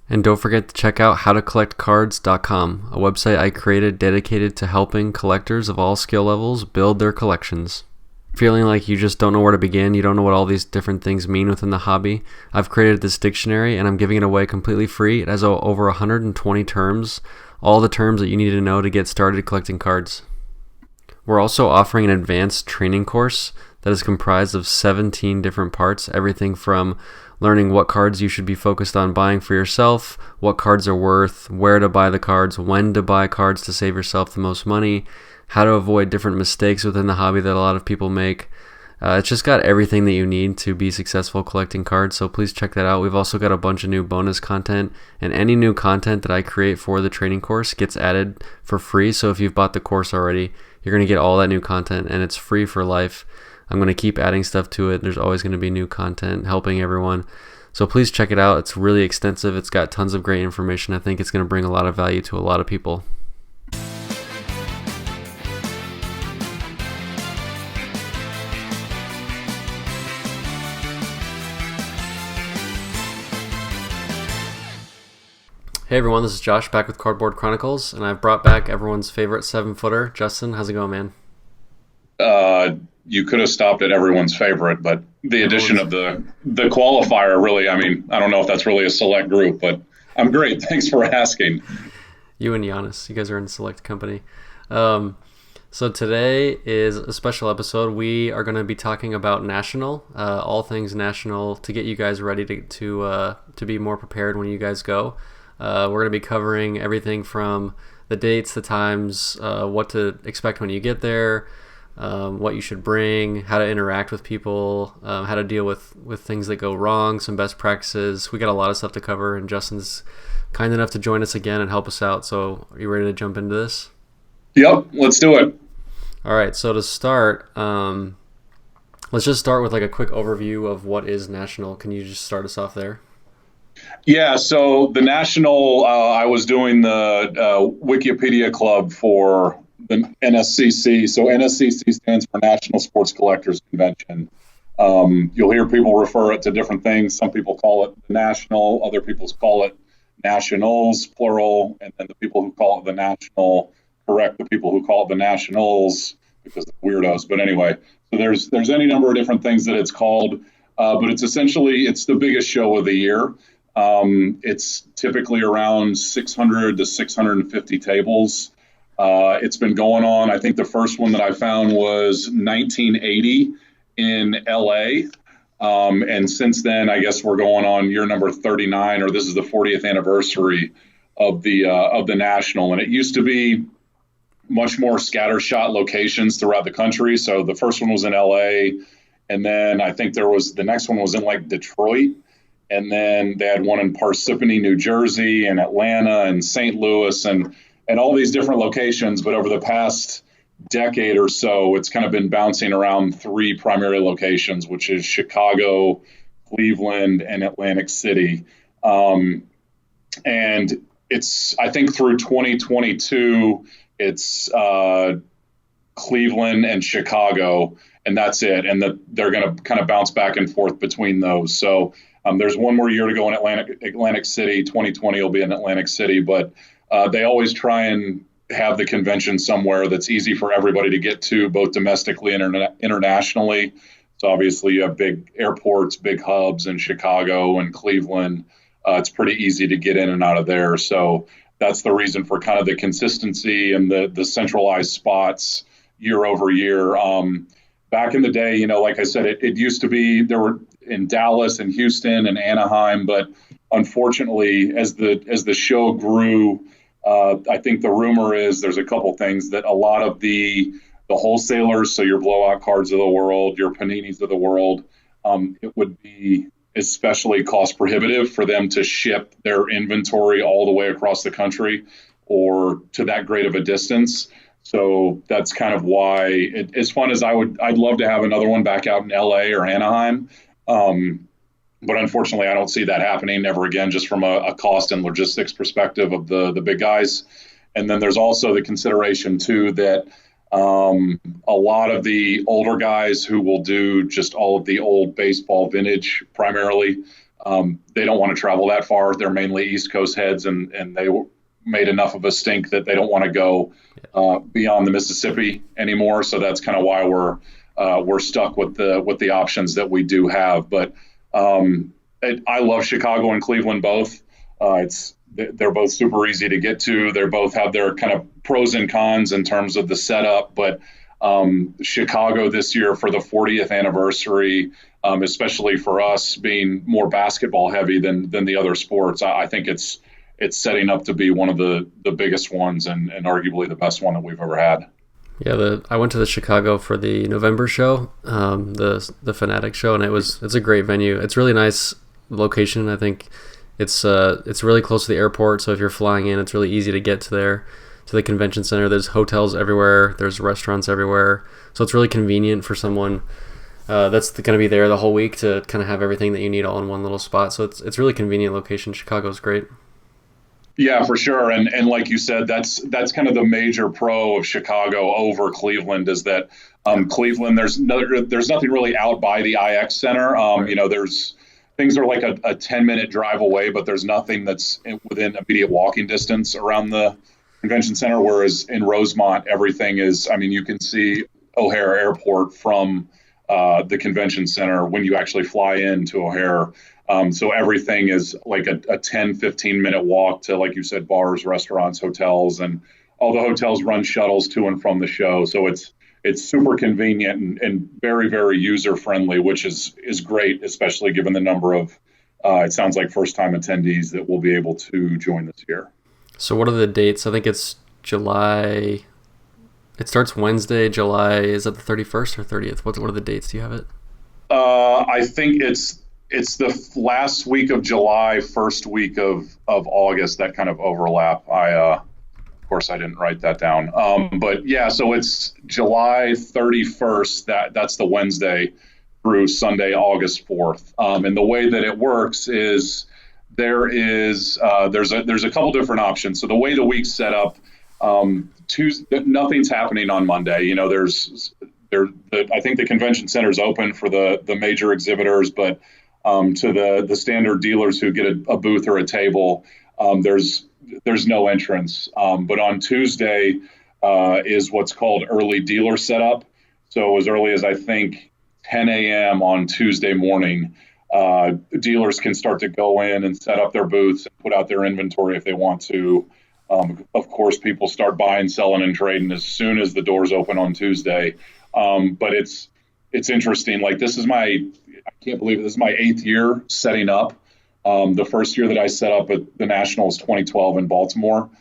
And don't forget to check out howtocollectcards.com, a website I created dedicated to helping collectors of all skill levels build their collections. Feeling like you just don't know where to begin, you don't know what all these different things mean within the hobby, I've created this dictionary and I'm giving it away completely free. It has over 120 terms, all the terms that you need to know to get started collecting cards. We're also offering an advanced training course that is comprised of 17 different parts, everything from learning what cards you should be focused on buying for yourself, what cards are worth, where to buy the cards, when to buy cards to save yourself the most money, how to avoid different mistakes within the hobby that a lot of people make. It's just got everything that you need to be successful collecting cards, so please check that out. We've also got a bunch of new bonus content, and any new content that I create for the training course gets added for free. So if you've bought the course already, you're going to get all that new content, and it's free for life. I'm going to keep adding stuff to it. There's always going to be new content helping everyone. So please check it out. It's really extensive. It's got tons of great information. I think it's going to bring a lot of value to a lot of people. Hey everyone, this is Josh back with Cardboard Chronicles, and I've brought back everyone's favorite 7-footer. Justin, how's it going, man? You could have stopped at everyone's favorite, but the addition of the qualifier really, I mean, I don't know if that's really a select group, but I'm great. Thanks for asking. You and Giannis, you guys are in select company. So today is a special episode. We are going to be talking about national, all things national, to get you guys ready to be more prepared when you guys go. We're going to be covering everything from the dates, the times, what to expect when you get there, what you should bring, how to interact with people, how to deal with things that go wrong, some best practices. We got a lot of stuff to cover, and Justin's kind enough to join us again and help us out. So are you ready to jump into this? Yep, let's do it. All right, so to start, let's just start with like a quick overview of what is national. Can you just start us off there? Yeah, so the national, I was doing the Wikipedia Club for the NSCC. So NSCC stands for National Sports Collectors Convention. You'll hear people refer it to different things. Some people call it the national, other people call it nationals, plural, and then the people who call it the national correct the people who call it the nationals because they're weirdos. But anyway, so there's any number of different things that it's called, but it's the biggest show of the year. It's typically around 600 to 650 tables. It's been going on. I think the first one that I found was 1980 in LA. And since then, I guess we're going on year number 39, or this is the 40th anniversary of the national. And it used to be much more scattershot locations throughout the country. So the first one was in LA, and then I think the next one was in like Detroit. And then they had one in Parsippany, New Jersey, and Atlanta, and St. Louis, and all these different locations. But over the past decade or so, it's kind of been bouncing around three primary locations, which is Chicago, Cleveland, and Atlantic City. And I think through 2022, it's Cleveland and Chicago, and that's it. And they're going to kind of bounce back and forth between those. So there's one more year to go in Atlantic City. 2020 will be in Atlantic City, but they always try and have the convention somewhere that's easy for everybody to get to, both domestically and internationally. So obviously you have big airports, big hubs in Chicago and Cleveland. It's pretty easy to get in and out of there. So that's the reason for kind of the consistency and the centralized spots year over year. Back in the day, like I said, it used to be there were in Dallas and Houston and Anaheim, but unfortunately, as the show grew, I think the rumor is there's a couple things that a lot of the wholesalers, so your blowout cards of the world, your paninis of the world, it would be especially cost prohibitive for them to ship their inventory all the way across the country or to that great of a distance. So that's kind of why, as fun as I'd love to have another one back out in LA or Anaheim. But unfortunately, I don't see that happening ever again, just from a cost and logistics perspective of the big guys. And then there's also the consideration, too, that a lot of the older guys who will do just all of the old baseball vintage primarily, They don't want to travel that far. They're mainly East Coast heads, and they made enough of a stink that they don't want to go beyond the Mississippi anymore. So that's kind of why we're stuck with the options that we do have. But I love Chicago and Cleveland both. They're both super easy to get to. They both have their kind of pros and cons in terms of the setup. But Chicago this year for the 40th anniversary, especially for us being more basketball heavy than the other sports, I think it's setting up to be one of the biggest ones and arguably the best one that we've ever had. Yeah, I went to the Chicago for the November show, the Fanatic show, and it's a great venue. It's really nice location. I think it's really close to the airport, so if you're flying in, it's really easy to get to the convention center. There's hotels everywhere, there's restaurants everywhere, so it's really convenient for someone that's going to be there the whole week to kind of have everything that you need all in one little spot. So it's really convenient location. Chicago's great. Yeah, for sure. And like you said, that's kind of the major pro of Chicago over Cleveland is that Cleveland, there's nothing really out by the IX Center. There's things are like a 10-minute drive away, but there's nothing that's within immediate walking distance around the convention center. Whereas in Rosemont, everything is, you can see O'Hare Airport from the convention center when you actually fly into O'Hare. So everything is like a 10-15 minute walk to, like you said, bars, restaurants, hotels, and all the hotels run shuttles to and from the show. So it's super convenient and very, very user friendly, which is great, especially given the number of, it sounds like first time attendees that will be able to join this year. So what are the dates? I think it's July. It starts Wednesday, July. Is that the 31st or 30th? What are the dates? Do you have it? I think it's the last week of July, first week of August, that kind of overlap. Of course, I didn't write that down. But yeah, so it's July 31st. That's the Wednesday through Sunday, August 4th. And the way that it works is there's a couple different options. So the way the week's set up, Tuesday, nothing's happening on Monday. I think the convention center is open for the major exhibitors, but to the standard dealers who get a booth or a table, there's no entrance. But on Tuesday is what's called early dealer setup. So as early as I think 10 a.m. on Tuesday morning, dealers can start to go in and set up their booths and put out their inventory if they want to. Of course, people start buying, selling, and trading as soon as the doors open on Tuesday. But it's interesting. Like I can't believe this is my 8th year setting up. The first year that I set up at the Nationals 2012 in Baltimore.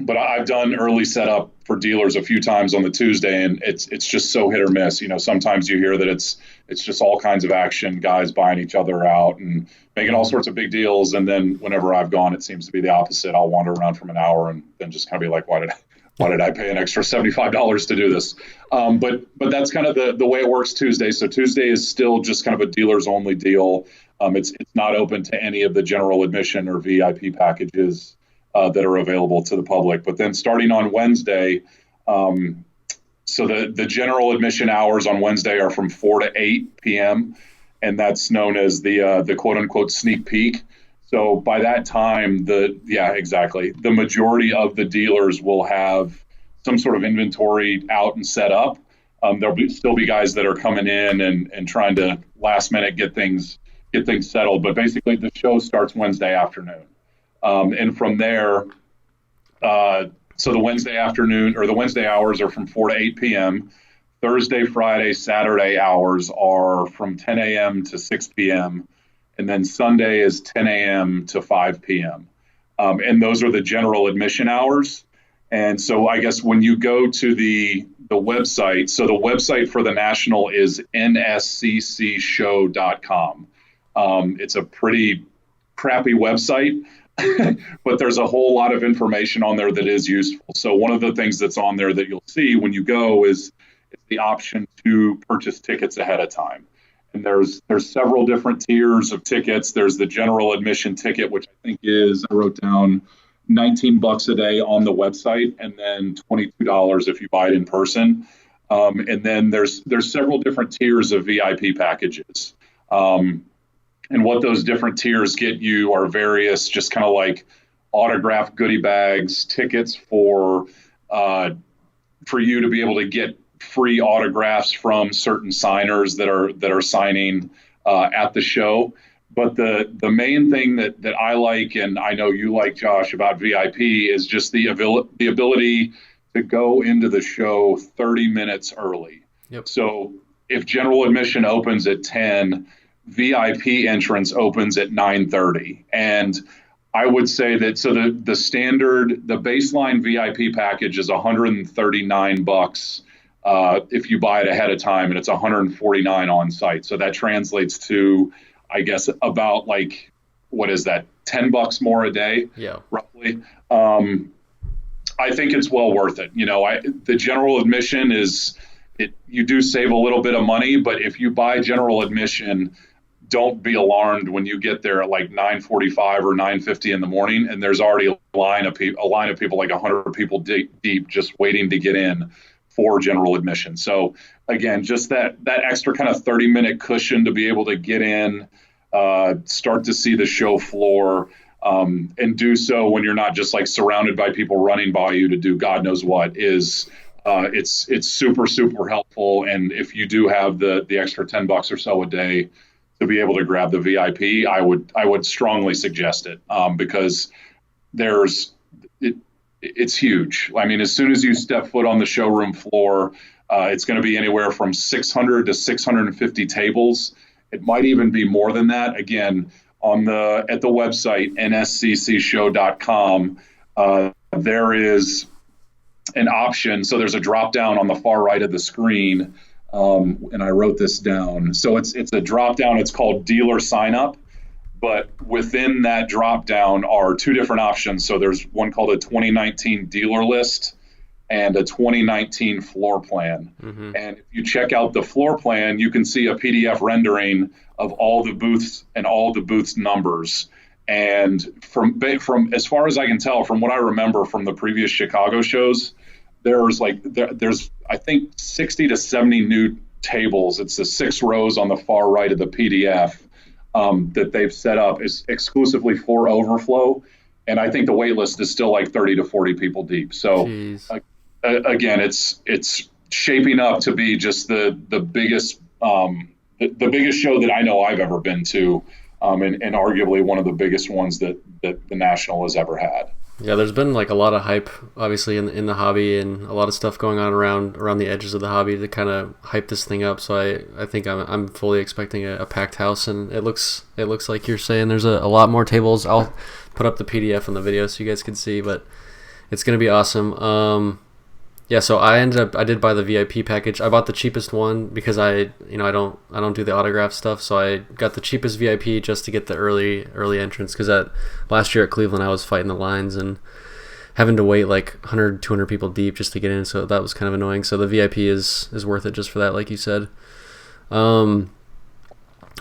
But I've done early setup for dealers a few times on the Tuesday, and it's just so hit or miss. Sometimes you hear that it's just all kinds of action, guys buying each other out and making all sorts of big deals. And then whenever I've gone, it seems to be the opposite. I'll wander around for an hour and then just kind of be like, why did I pay an extra $75 to do this? But that's kind of the way it works Tuesday. So Tuesday is still just kind of a dealers only deal. It's not open to any of the general admission or VIP packages that are available to the public. But then starting on Wednesday, so the general admission hours on Wednesday are from 4 to 8 p.m. And that's known as the quote unquote sneak peek. So by that time, the majority of the dealers will have some sort of inventory out and set up. There'll still be guys that are coming in and trying to last minute get things settled. But basically, the show starts Wednesday afternoon, and from there, so the Wednesday afternoon or the Wednesday hours are from 4 to 8 p.m. Thursday, Friday, Saturday hours are from 10 a.m. to 6 p.m. And then Sunday is 10 a.m. to 5 p.m. And those are the general admission hours. And so I guess when you go to the website, so the website for the National is nsccshow.com. It's a pretty crappy website, but there's a whole lot of information on there that is useful. So one of the things that's on there that you'll see when you go is the option to purchase tickets ahead of time. And there's several different tiers of tickets. There's the general admission ticket, which I think is, I wrote down, $19 a day on the website, and then $22 if you buy it in person. And then there's several different tiers of VIP packages. And what those different tiers get you are various, just kind of like autographed goodie bags, tickets for you to be able to get free autographs from certain signers that are signing at the show. But the main thing that I like, and I know you like, Josh, about VIP is just the ability to go into the show 30 minutes early. Yep. So if general admission opens at 10, VIP entrance opens at 9:30. And I would say that the standard, the baseline VIP package is $139 if you buy it ahead of time, and it's $149 on site. So that translates to, I guess, about like, what is that, $10 more a day? Yeah, roughly. I think it's well worth it. The general admission you do save a little bit of money, but if you buy general admission, don't be alarmed when you get there at like 9:45 or 9:50 in the morning, and there's already a line of people, like 100 people deep, just waiting to get in for general admission. So again, just that extra kind of 30-minute cushion to be able to get in, start to see the show floor, and do so when you're not just like surrounded by people running by you to do God knows what is. It's super, super helpful. And if you do have the extra $10 or so a day to be able to grab the VIP, I would strongly suggest it, because it's huge. I mean, as soon as you step foot on the showroom floor, it's going to be anywhere from 600 to 650 tables. It might even be more than that. Again, at the website nsccshow.com, there is an option. So there's a drop down on the far right of the screen. And I wrote this down. So it's a drop down. It's called dealer sign up. But within that drop down are two different options. So there's one called a 2019 dealer list and a 2019 floor plan. Mm-hmm. And if you check out the floor plan, you can see a PDF rendering of all the booths and all the booths numbers. And from as far as I can tell, from what I remember from the previous Chicago shows, there's I think 60 to 70 new tables. It's the 6 rows on the far right of the PDF that they've set up is exclusively for overflow. And I think the wait list is still like 30 to 40 people deep. So again, it's shaping up to be just the biggest the biggest show that I know I've ever been to, and arguably one of the biggest ones that the National has ever had. Yeah, there's been like a lot of hype, obviously, in the hobby, and a lot of stuff going on around the edges of the hobby to kind of hype this thing up. So I think I'm fully expecting a packed house, and it looks like you're saying there's a lot more tables. I'll put up the PDF on the video so you guys can see, but it's gonna be awesome. Yeah, so I did buy the VIP package. I bought the cheapest one because I don't do the autograph stuff, so I got the cheapest VIP just to get the early entrance, because last year at Cleveland I was fighting the lines and having to wait like 100, 200 people deep just to get in, so that was kind of annoying. So the VIP is worth it just for that, like you said. All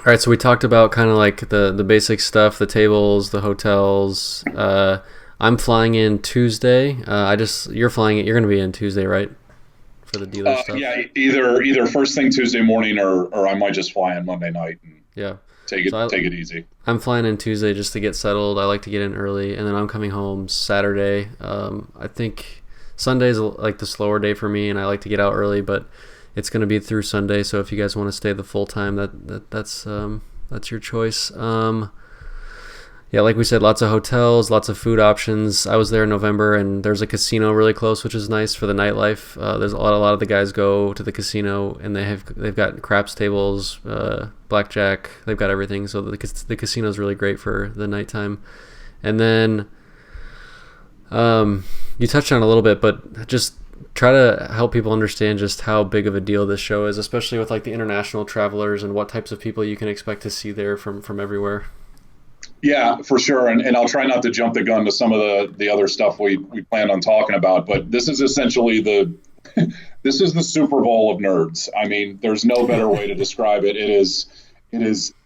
right, so we talked about kind of like the basic stuff, the tables, the hotels. I'm flying in Tuesday. You're flying. You're going to be in Tuesday, right? For the dealer stuff. Yeah, either first thing Tuesday morning, or I might just fly in Monday night. And take it easy. I'm flying in Tuesday just to get settled. I like to get in early, and then I'm coming home Saturday. I think Sunday's like the slower day for me, and I like to get out early, but it's going to be through Sunday. So if you guys want to stay the full time, that's your choice. Yeah, like we said, lots of hotels, lots of food options. I was there in November, and there's a casino really close, which is nice for the nightlife. There's a lot of the guys go to the casino, and they've got craps tables, blackjack. They've got everything. So the casino is really great for the nighttime. And then you touched on it a little bit, but just try to help people understand just how big of a deal this show is, especially with like the international travelers and what types of people you can expect to see there from everywhere. Yeah, for sure. And I'll try not to jump the gun to some of the other stuff we planned on talking about, but this is essentially this is the Super Bowl of nerds. I mean, there's no better way to describe it. It is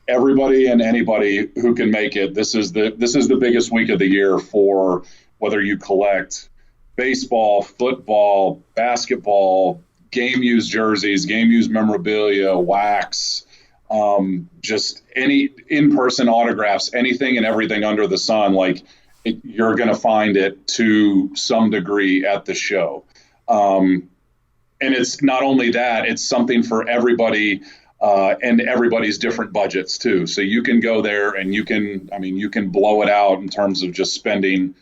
everybody and anybody who can make it. This is the biggest week of the year for whether you collect baseball, football, basketball, game used jerseys, game used memorabilia, wax, just any in-person autographs, anything and everything under the sun. Like you're going to find it to some degree at the show. And it's not only that, it's something for everybody and everybody's different budgets too. So you can go there and you can blow it out in terms of just spending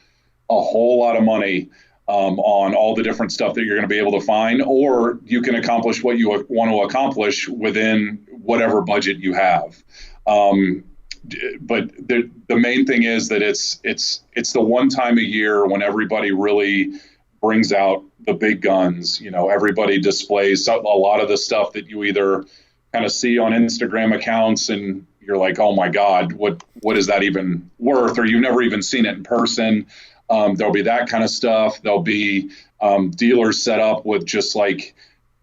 a whole lot of money on all the different stuff that you're going to be able to find, or you can accomplish what you want to accomplish within whatever budget you have. But the main thing is that it's the one time a year when everybody really brings out the big guns. Everybody displays a lot of the stuff that you either kind of see on Instagram accounts and you're like, oh my God, what is that even worth? Or you've never even seen it in person. There'll be that kind of stuff. There'll be dealers set up with just like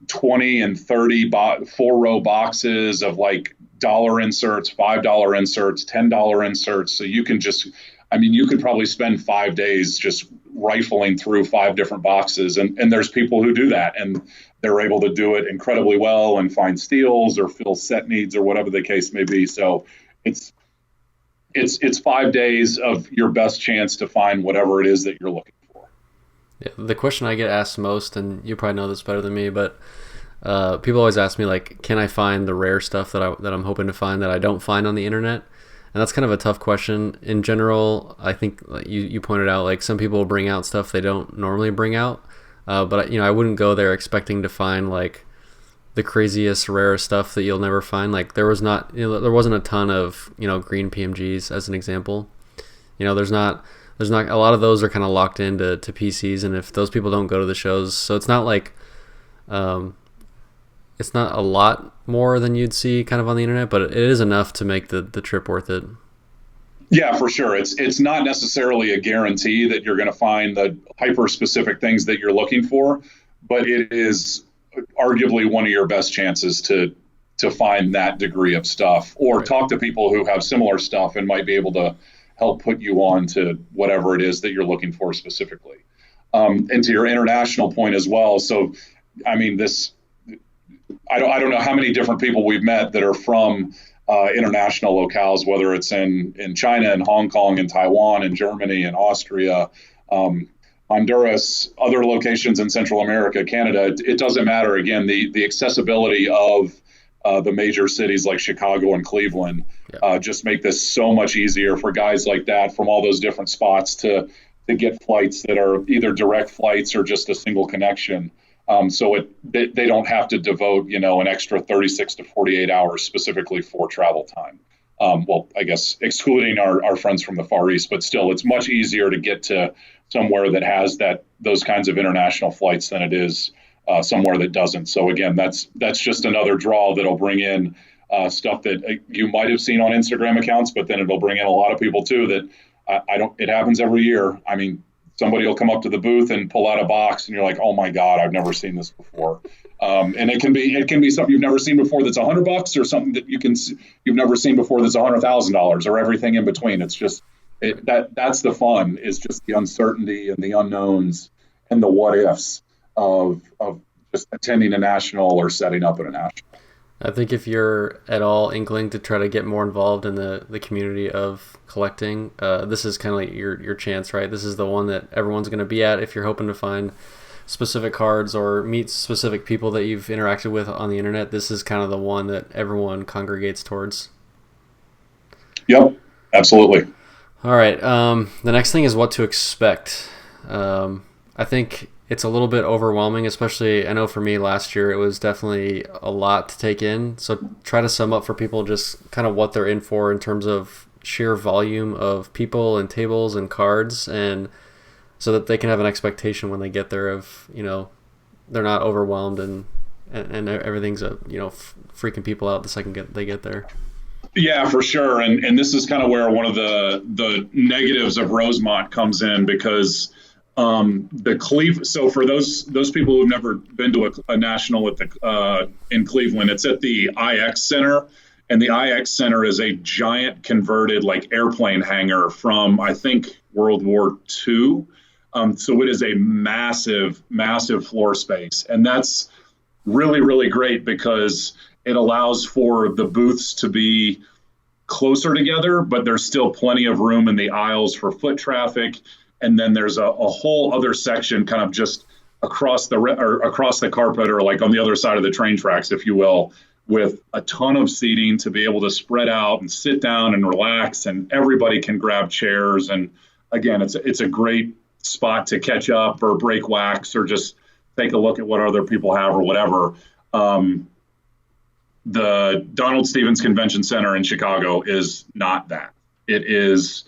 20 and 30 4-row boxes of like dollar inserts, $5 inserts, $10 inserts. So you can you could probably spend 5 days just rifling through 5 different boxes. And there's people who do that, and they're able to do it incredibly well and find steals or fill set needs or whatever the case may be. So it's 5 days of your best chance to find whatever it is that you're looking for. Yeah, the question I get asked most, and you probably know this better than me, but people always ask me, like, can I find the rare stuff that I'm hoping to find that I don't find on the internet? And that's kind of a tough question. In general, I think you pointed out, like, some people bring out stuff they don't normally bring out, but I wouldn't go there expecting to find like the craziest, rarest stuff that you'll never find. Like there wasn't a ton of green PMGs as an example. There's not a lot of those are kind of locked into PCs, and if those people don't go to the shows, so it's not like it's not a lot more than you'd see kind of on the internet, but it is enough to make the trip worth it. Yeah, for sure. It's not necessarily a guarantee that you're going to find the hyper specific things that you're looking for, but it is arguably one of your best chances to find that degree of stuff, or talk to people who have similar stuff and might be able to help put you on to whatever it is that you're looking for specifically. And to your international point as well. So, I mean, I don't know how many different people we've met that are from international locales, whether it's in China and Hong Kong and Taiwan and Germany and Austria, Honduras, other locations in Central America, Canada. It doesn't matter. Again, the accessibility of the major cities like Chicago and Cleveland just make this so much easier for guys like that from all those different spots to get flights that are either direct flights or just a single connection. So they don't have to devote, an extra 36 to 48 hours specifically for travel time. Well, I guess excluding our friends from the Far East, but still, it's much easier to get to somewhere that has those kinds of international flights than it is somewhere that doesn't. So again, that's just another draw that'll bring in stuff that you might have seen on Instagram accounts, but then it'll bring in a lot of people too that it happens every year. I mean, somebody will come up to the booth and pull out a box and you're like, oh my God, I've never seen this before. And it can be something you've never seen before that's $100, or something that you've never seen before that's $100,000, or everything in between. It's just that's the fun, is just the uncertainty and the unknowns and the what ifs of just attending a national or setting up at a national. I think if you're at all inkling to try to get more involved in the community of collecting, this is kind of like your chance, right? This is the one that everyone's going to be at if you're hoping to find specific cards or meet specific people that you've interacted with on the internet. This is kind of the one that everyone congregates towards. Yep, absolutely. All right. The next thing is what to expect. I think it's a little bit overwhelming, especially, I know for me last year, it was definitely a lot to take in. So try to sum up for people just kind of what they're in for in terms of sheer volume of people and tables and cards, and so that they can have an expectation when they get there of, they're not overwhelmed and everything's freaking people out the second they get there. Yeah, for sure. And this is kind of where one of the negatives of Rosemont comes in, because so for those people who've never been to a national in Cleveland, it's at the IX Center, and the IX Center is a giant converted like airplane hangar from, I think, World War II. So it is a massive, massive floor space, and that's really, really great because it allows for the booths to be closer together, but there's still plenty of room in the aisles for foot traffic. And then there's a whole other section kind of just across the carpet, or like on the other side of the train tracks, if you will, with a ton of seating to be able to spread out and sit down and relax, and everybody can grab chairs. And again, it's a great spot to catch up or break wax or just take a look at what other people have or whatever. The Donald Stevens Convention Center in Chicago is not that. It is,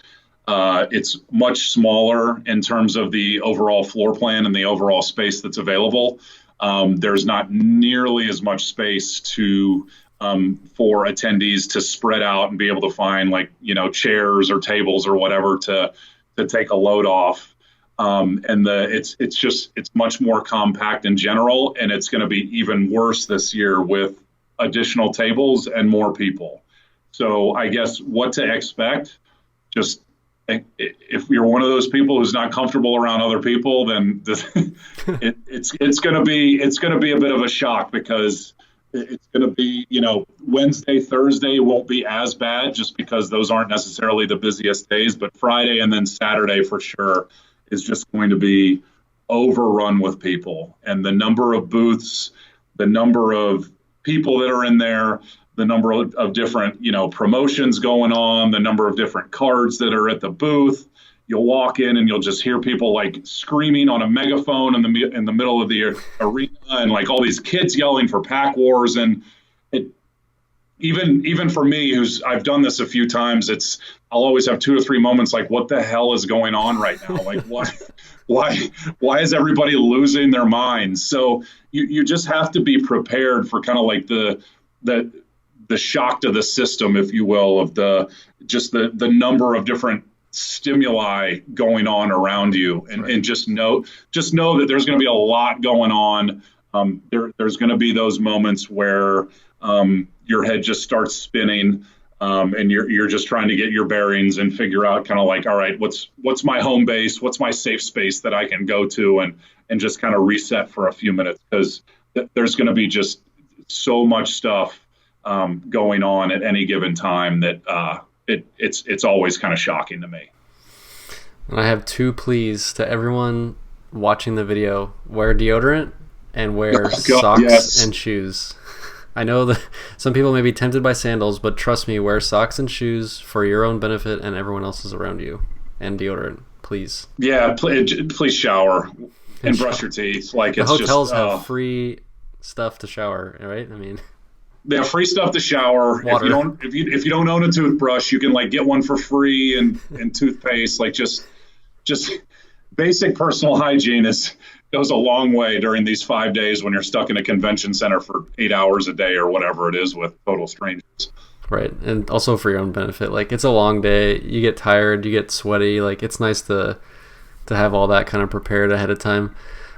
it's much smaller in terms of the overall floor plan and the overall space that's available. There's not nearly as much space for attendees to spread out and be able to find, like, chairs or tables or whatever to take a load off. It's much more compact in general, and it's going to be even worse this year with additional tables and more people. So I guess what to expect, just if you're one of those people who's not comfortable around other people, then it's going to be a bit of a shock, because it's going to be, Wednesday, Thursday won't be as bad just because those aren't necessarily the busiest days, but Friday and then Saturday for sure is just going to be overrun with people. And the number of booths, the number of people that are in there, the number of different, promotions going on, the number of different cards that are at the booth. You'll walk in and you'll just hear people like screaming on a megaphone in the middle of the arena, and like all these kids yelling for pack wars. And even for me, I've done this a few times, I'll always have 2 or 3 moments like, what the hell is going on right now? Like, why is everybody losing their minds? So you just have to be prepared for kind of like the shock to the system, if you will, of the number of different stimuli going on around you, and, right. And just know that there's going to be a lot going on. There's going to be those moments where your head just starts spinning, and you're just trying to get your bearings and figure out kind of like, all right, what's my home base? What's my safe space that I can go to and just kind of reset for a few minutes, because there's going to be just so much stuff going on at any given time that it's always kind of shocking to me. And I have 2 pleas to everyone watching the video: wear deodorant and wear socks and shoes. I know that some people may be tempted by sandals, but trust me, wear socks and shoes for your own benefit and everyone else's around you. And deodorant, please. Yeah, please shower and brush your teeth. Like, the it's hotels just have free stuff to shower, right? I mean, they have free stuff to shower. Water. If you don't own a toothbrush, you can like get one for free, and toothpaste. Like just basic personal hygiene goes a long way during these 5 days when you're stuck in a convention center for 8 hours a day or whatever it is with total strangers. Right. And also for your own benefit. Like, it's a long day. You get tired, you get sweaty. Like, it's nice to have all that kind of prepared ahead of time.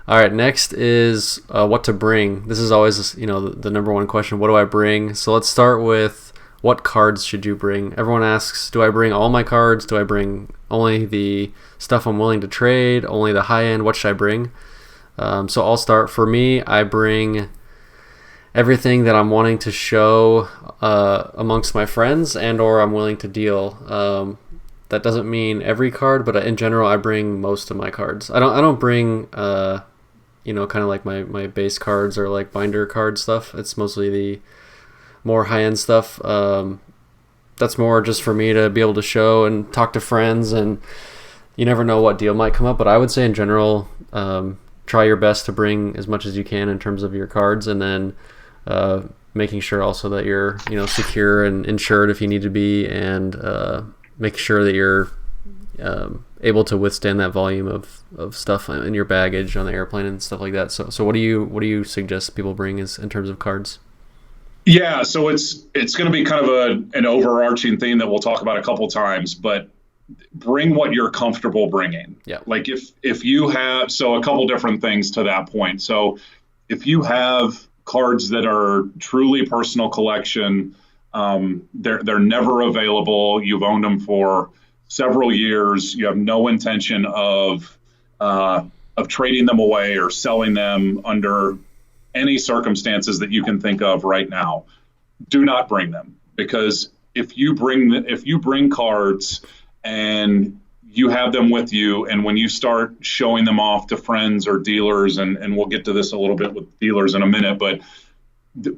All right, next is what to bring. This is always, the number one question. What do I bring? So let's start with, what cards should you bring? Everyone asks, do I bring all my cards? Do I bring only the stuff I'm willing to trade? Only the high end? What should I bring? So I'll start. For me, I bring everything that I'm wanting to show amongst my friends and/or I'm willing to deal. That doesn't mean every card, but in general, I bring most of my cards. I don't bring kind of like my base cards or like binder card stuff. It's mostly the more high-end stuff. That's more just for me to be able to show and talk to friends, and you never know what deal might come up. But I would say in general, try your best to bring as much as you can in terms of your cards, and then making sure also that you're secure and insured if you need to be, and make sure that you're able to withstand that volume of stuff in your baggage on the airplane and stuff like that. So what do you suggest people bring in terms of cards? Yeah, so it's going to be kind of an overarching theme that we'll talk about a couple times, but bring what you're comfortable bringing. Yeah. Like if you have, so a couple different things to that point. So if you have cards that are truly personal collection, they're never available. You've owned them for several years. You have no intention of trading them away or selling them under any circumstances that you can think of right now. do not bring them, because if you bring cards and you have them with you, and when you start showing them off to friends or dealers, and we'll get to this a little bit with dealers in a minute, but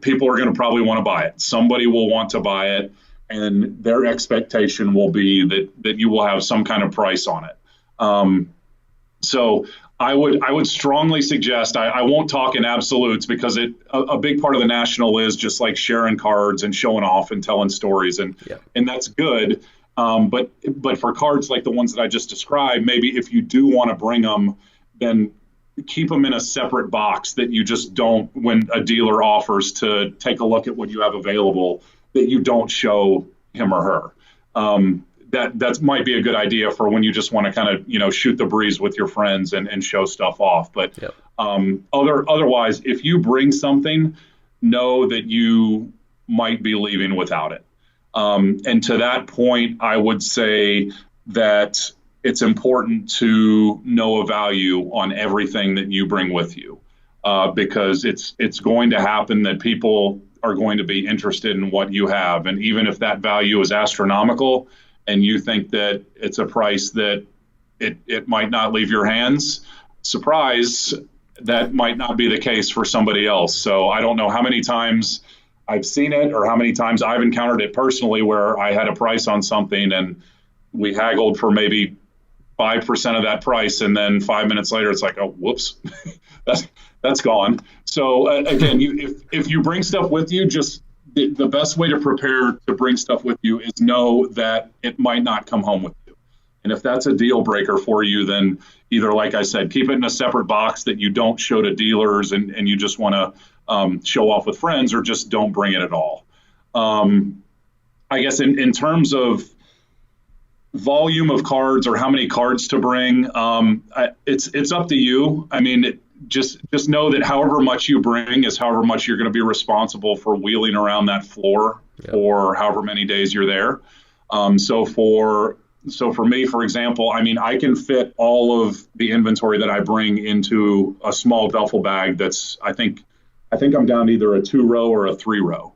people are going to probably want to buy it. Somebody will want to buy it, and their expectation will be that you will have some kind of price on it. So I would strongly suggest, I won't talk in absolutes, because a big part of the National is just like sharing cards and showing off and telling stories, and that's good. But for cards like the ones that I just described, maybe if you do want to bring them, then keep them in a separate box that you just don't, when a dealer offers to take a look at what you have available, that you don't show him or her. That might be a good idea for when you just want to kind of, shoot the breeze with your friends and show stuff off. But otherwise, if you bring something, know that you might be leaving without it. And to that point, I would say that it's important to know a value on everything that you bring with you, because it's going to happen that people are going to be interested in what you have. And even if that value is astronomical and you think that it's a price that it might not leave your hands, surprise, that might not be the case for somebody else. So I don't know how many times I've seen it or how many times I've encountered it personally where I had a price on something and we haggled for maybe 5% of that price, and then 5 minutes later it's like, oh, whoops, that's gone. So again, if you bring stuff with you, just the best way to prepare to bring stuff with you is know that it might not come home with you. And if that's a deal breaker for you, then either, like I said, keep it in a separate box that you don't show to dealers and you just want to show off with friends, or just don't bring it at all. I guess in terms of volume of cards or how many cards to bring, it's up to you. I mean, just know that however much you bring is however much you're going to be responsible for wheeling around that floor for however many days you're there. So for me, for example, I mean, I can fit all of the inventory that I bring into a small duffel bag that's, I think I'm down either a 2-row or a 3-row.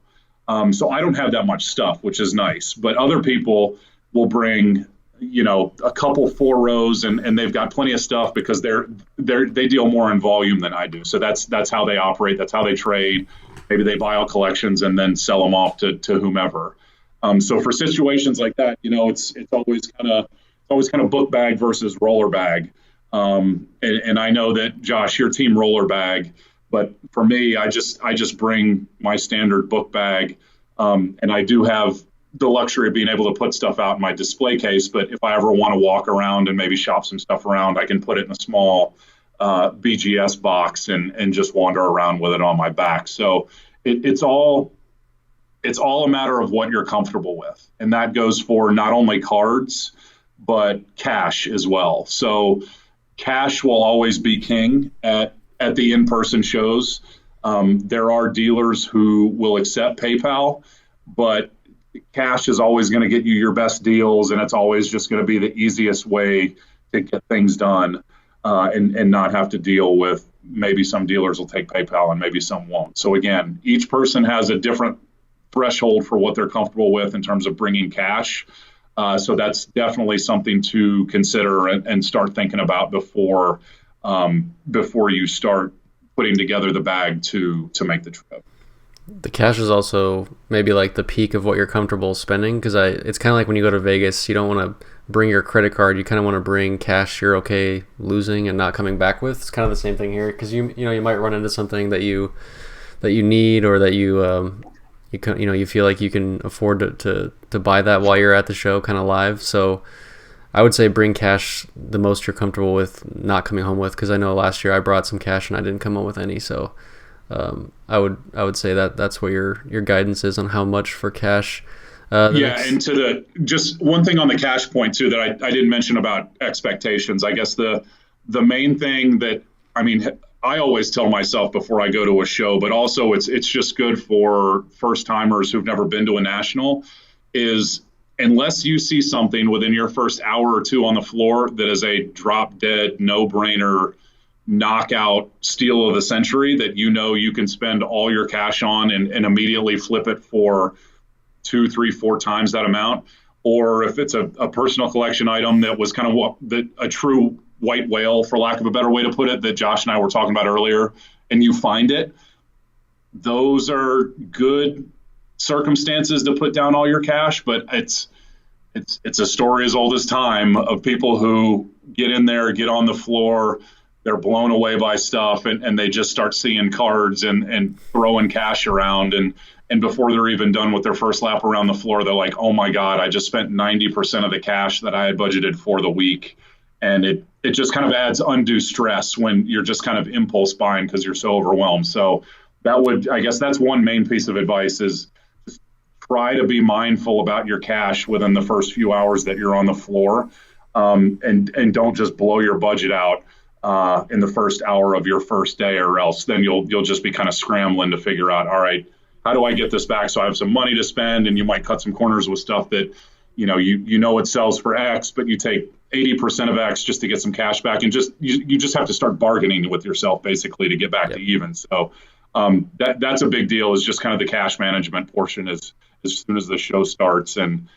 So I don't have that much stuff, which is nice. But other people will bring, a couple 4 rows, and they've got plenty of stuff because they deal more in volume than I do. So that's how they operate. That's how they trade. Maybe they buy all collections and then sell them off to whomever. So for situations like that, it's always kind of book bag versus roller bag. And I know that, Josh, your team roller bag, but for me, I just bring my standard book bag, and I do have the luxury of being able to put stuff out in my display case. But if I ever want to walk around and maybe shop some stuff around, I can put it in a small BGS box and just wander around with it on my back. So it's all a matter of what you're comfortable with, and that goes for not only cards but cash as well. So cash will always be king at the in-person shows. There are dealers who will accept PayPal, but cash is always going to get you your best deals, and it's always just going to be the easiest way to get things done, and not have to deal with, maybe some dealers will take PayPal and maybe some won't. So again, each person has a different threshold for what they're comfortable with in terms of bringing cash. So that's definitely something to consider and start thinking about before you start putting together the bag to make the trip. The cash is also maybe like the peak of what you're comfortable spending, because it's kind of like when you go to Vegas, you don't want to bring your credit card. You kind of want to bring cash you're okay losing and not coming back with. It's kind of the same thing here, because you might run into something that you need, or that you feel like you can afford to buy that while you're at the show, kind of live. So I would say bring cash the most you're comfortable with not coming home with, because I know last year I brought some cash and I didn't come home with any. So I would say that's what your guidance is on how much for cash. And just one thing on the cash point too that I didn't mention about expectations. I guess the main thing that, I mean, I always tell myself before I go to a show, but also it's just good for first timers who've never been to a national, is unless you see something within your first hour or two on the floor that is a drop dead no brainer knockout steal of the century that you can spend all your cash on and immediately flip it for 2, 3, 4 times that amount. Or if it's a personal collection item that was kind of a true white whale, for lack of a better way to put it, that Josh and I were talking about earlier, and you find it, those are good circumstances to put down all your cash. But it's a story as old as time of people who get in there, get on the floor, they're blown away by stuff, and they just start seeing cards and throwing cash around. And before they're even done with their first lap around the floor, they're like, oh my God, I just spent 90% of the cash that I had budgeted for the week. And it just kind of adds undue stress when you're just kind of impulse buying because you're so overwhelmed. So I guess that's one main piece of advice is just try to be mindful about your cash within the first few hours that you're on the floor. And don't just blow your budget out in the first hour of your first day, or else then you'll just be kind of scrambling to figure out, all right, how do I get this back so I have some money to spend? And you might cut some corners with stuff that, you know it sells for X, but you take 80% of X just to get some cash back. And you just have to start bargaining with yourself basically to get back to even. So that's a big deal, is just kind of the cash management portion as soon as the show starts, and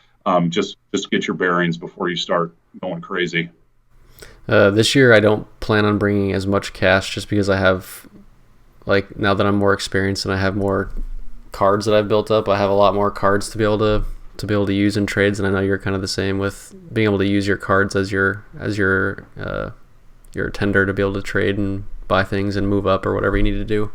just get your bearings before you start going crazy. This year I don't plan on bringing as much cash just because I have, like, now that I'm more experienced and I have more cards that I've built up, I have a lot more cards to be able to use in trades, and I know you're kind of the same with being able to use your cards as your tender to be able to trade and buy things and move up or whatever you need to do.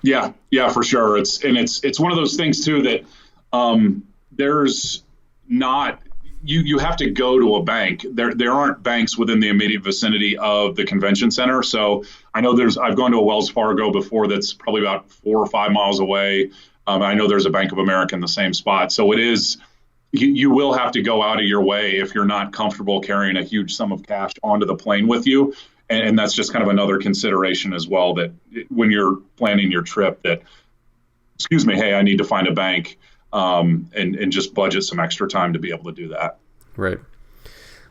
Yeah, for sure. It's one of those things too that there's not, you have to go to a bank. There aren't banks within the immediate vicinity of the convention center. So I know I've gone to a Wells Fargo before that's probably about 4 or 5 miles away. I know there's a Bank of America in the same spot. So it is, you will have to go out of your way if you're not comfortable carrying a huge sum of cash onto the plane with you. And that's just kind of another consideration as well, that when you're planning your trip, that, hey, I need to find a bank, and just budget some extra time to be able to do that. Right.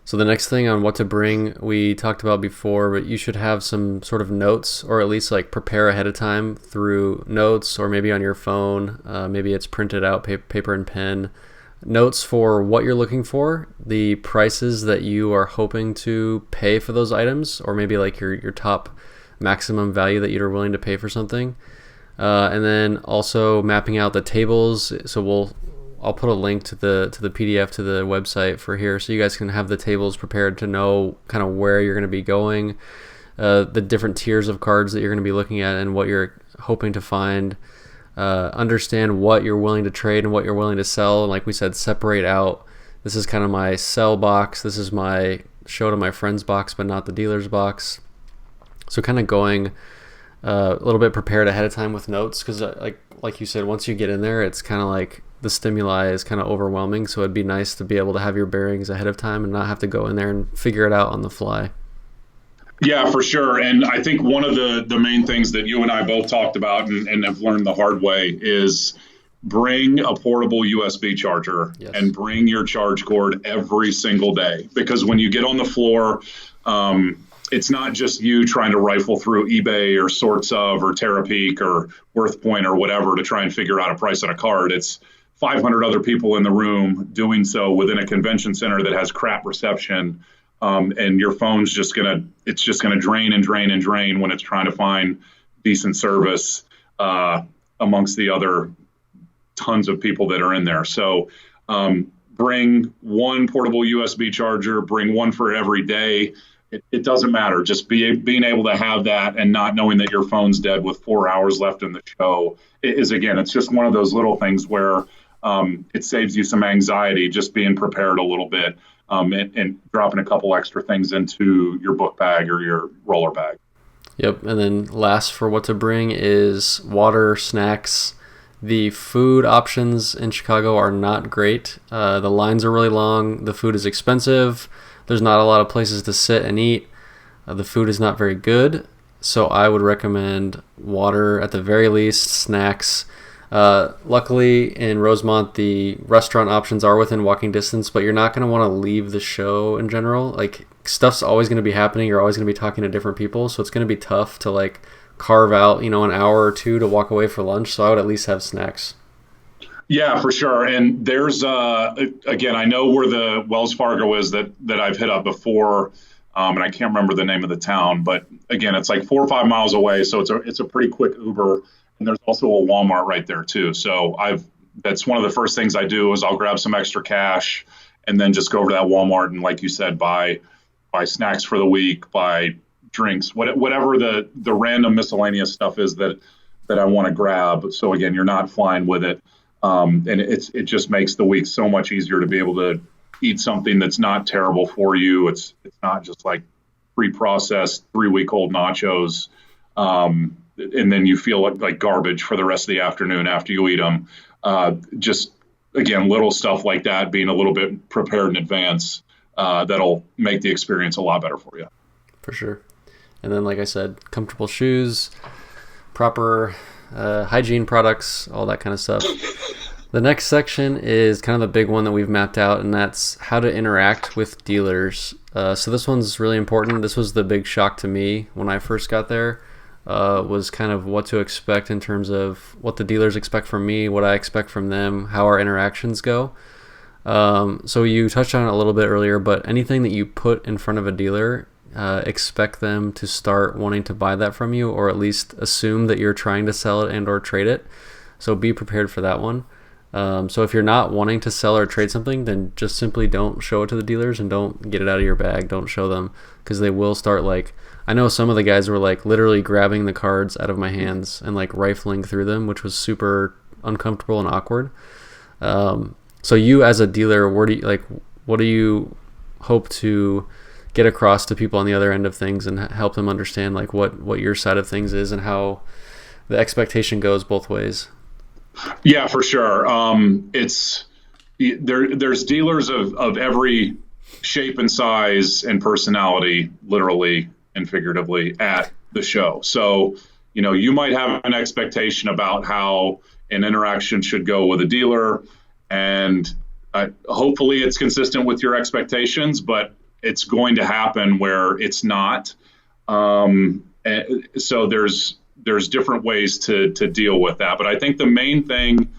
So the next thing on what to bring, we talked about before, but you should have some sort of notes, or at least like prepare ahead of time through notes, or maybe on your phone. Maybe it's printed out, paper and pen. Notes for what you're looking for, the prices that you are hoping to pay for those items, or maybe like your top maximum value that you're willing to pay for something. And then also mapping out the tables. So I'll put a link to the PDF to the website for here, so you guys can have the tables prepared to know kind of where you're going to be going, the different tiers of cards that you're going to be looking at, and what you're hoping to find. Understand what you're willing to trade and what you're willing to sell. And like we said, separate out, this is kind of my sell box, this is my show to my friends box, but not the dealer's box. So kind of going a little bit prepared ahead of time with notes, because like you said, once you get in there, it's kind of like the stimuli is kind of overwhelming. So it'd be nice to be able to have your bearings ahead of time and not have to go in there and figure it out on the fly. Yeah, for sure. And I think one of the main things that you and I both talked about and have learned the hard way is bring a portable USB charger. Yes. And bring your charge cord every single day. Because when you get on the floor, it's not just you trying to rifle through eBay or Sorts Of or Terapeak or WorthPoint or whatever to try and figure out a price on a card. It's 500 other people in the room doing so within a convention center that has crap reception. And your phone's just gonna drain and drain and drain when it's trying to find decent service amongst the other tons of people that are in there. So bring one portable USB charger, bring one for every day. It doesn't matter. Just being able to have that and not knowing that your phone's dead with 4 hours left in the show is, again, it's just one of those little things where it saves you some anxiety, just being prepared a little bit. And dropping a couple extra things into your book bag or your roller bag. Yep. And then last for what to bring is water, snacks. The food options in Chicago are not great. The lines are really long. The food is expensive. There's not a lot of places to sit and eat. The food is not very good. So I would recommend water at the very least, snacks. Luckily in Rosemont, the restaurant options are within walking distance, but you're not going to want to leave the show in general. Like stuff's always going to be happening. You're always going to be talking to different people. So it's going to be tough to like carve out, an hour or two to walk away for lunch. So I would at least have snacks. Yeah, for sure. And there's again, I know where the Wells Fargo is that I've hit up before, and I can't remember the name of the town, but again, it's like 4 or 5 miles away, so it's a pretty quick Uber. And there's also a Walmart right there too. So that's one of the first things I do is I'll grab some extra cash and then just go over to that Walmart and, like you said, buy snacks for the week, buy drinks, whatever the random miscellaneous stuff is that I want to grab. So again, you're not flying with it. And it just makes the week so much easier to be able to eat something that's not terrible for you. It's not just like pre-processed 3-week-old nachos, and then you feel like garbage for the rest of the afternoon after you eat them. Just again, little stuff like that, being a little bit prepared in advance, that'll make the experience a lot better for you. For sure. And then, like I said, comfortable shoes, proper hygiene products, all that kind of stuff. The next section is kind of the big one that we've mapped out, and that's how to interact with dealers. So this one's really important. This was the big shock to me when I first got there, was kind of what to expect in terms of what the dealers expect from me, what I expect from them, how our interactions go. So you touched on it a little bit earlier, but anything that you put in front of a dealer, expect them to start wanting to buy that from you, or at least assume that you're trying to sell it and or trade it. So be prepared for that one. So if you're not wanting to sell or trade something, then just simply don't show it to the dealers and don't get it out of your bag. Don't show them, because they will start, like, I know some of the guys were like literally grabbing the cards out of my hands and like rifling through them, which was super uncomfortable and awkward. So you as a dealer, what do you hope to get across to people on the other end of things and help them understand like what your side of things is and how the expectation goes both ways? Yeah, for sure. There's dealers of every shape and size and personality, literally and figuratively, at the show. So, you might have an expectation about how an interaction should go with a dealer, and hopefully it's consistent with your expectations, but it's going to happen where it's not. So there's different ways to deal with that. But I think the main thing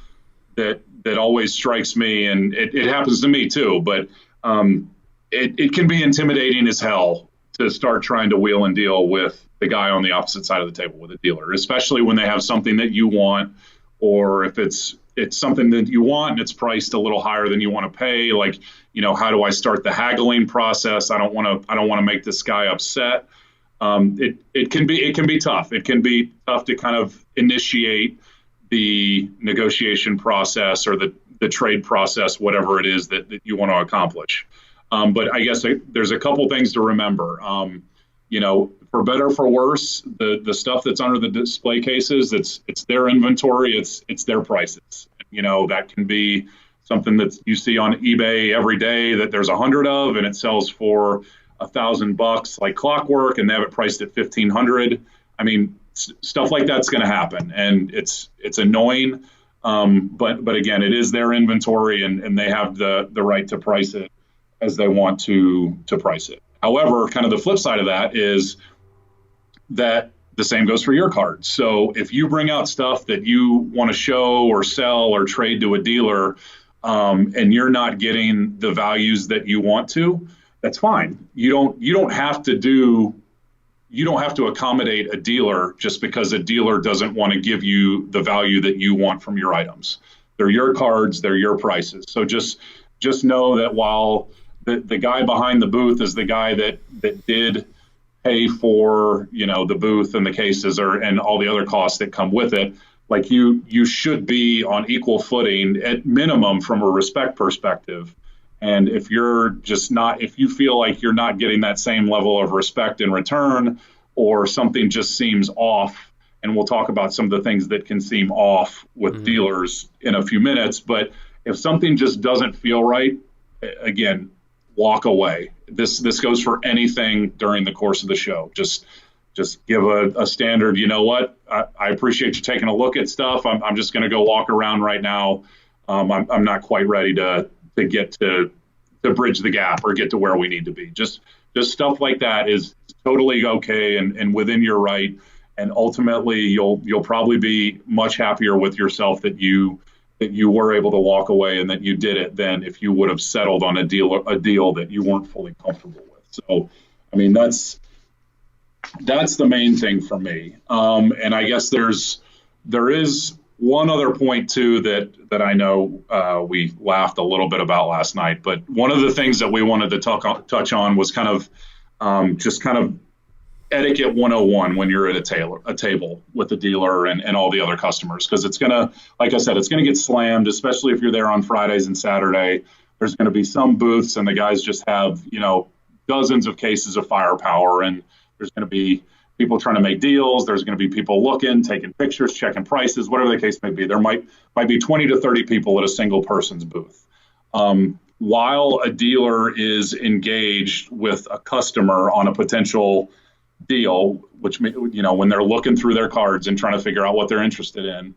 that always strikes me, and it happens to me too, but it can be intimidating as hell to start trying to wheel and deal with the guy on the opposite side of the table with a dealer, especially when they have something that you want, or if it's something that you want and it's priced a little higher than you want to pay. Like, how do I start the haggling process? I don't want to make this guy upset. It can be tough. It can be tough to kind of initiate the negotiation process or the trade process, whatever it is that you want to accomplish. But I guess there's a couple things to remember. For better or for worse, the stuff that's under the display cases, it's their inventory, it's their prices. That can be something that you see on eBay every day that there's 100 of, and it sells for $1,000 like clockwork, and they have it priced at $1,500. I mean, stuff like that's going to happen, and it's annoying. But again, it is their inventory, and they have the right to price it as they want to price it. However, kind of the flip side of that is that the same goes for your cards. So if you bring out stuff that you want to show or sell or trade to a dealer, and you're not getting the values that you want to, that's fine. You don't have to accommodate a dealer just because a dealer doesn't want to give you the value that you want from your items. They're your cards, they're your prices. So just know that while the guy behind the booth is the guy that did pay for, the booth and the cases and all the other costs that come with it, like you should be on equal footing at minimum from a respect perspective. And if you feel like you're not getting that same level of respect in return, or something just seems off, and we'll talk about some of the things that can seem off with dealers in a few minutes, but if something just doesn't feel right, again, walk away. This goes for anything during the course of the show. Just give a standard, you know what, I appreciate you taking a look at stuff. I'm just going to go walk around right now. I'm not quite ready to get to bridge the gap or get to where we need to be. Just just stuff like that is totally okay and within your right. And ultimately, you'll probably be much happier with yourself that you were able to walk away and that you did it than if you would have settled on a deal that you weren't fully comfortable with. So, I mean, that's the main thing for me. And I guess there is one other point too that I know we laughed a little bit about last night. But one of the things that we wanted to touch on was kind of just kind of etiquette 101 when you're at a table with the dealer and all the other customers, because it's going to, like I said, it's going to get slammed, especially if you're there on Fridays and Saturday. There's going to be some booths and the guys just have, dozens of cases of firepower, and there's going to be people trying to make deals. There's going to be people looking, taking pictures, checking prices, whatever the case may be. There might be 20 to 30 people at a single person's booth. While a dealer is engaged with a customer on a potential deal, which, when they're looking through their cards and trying to figure out what they're interested in,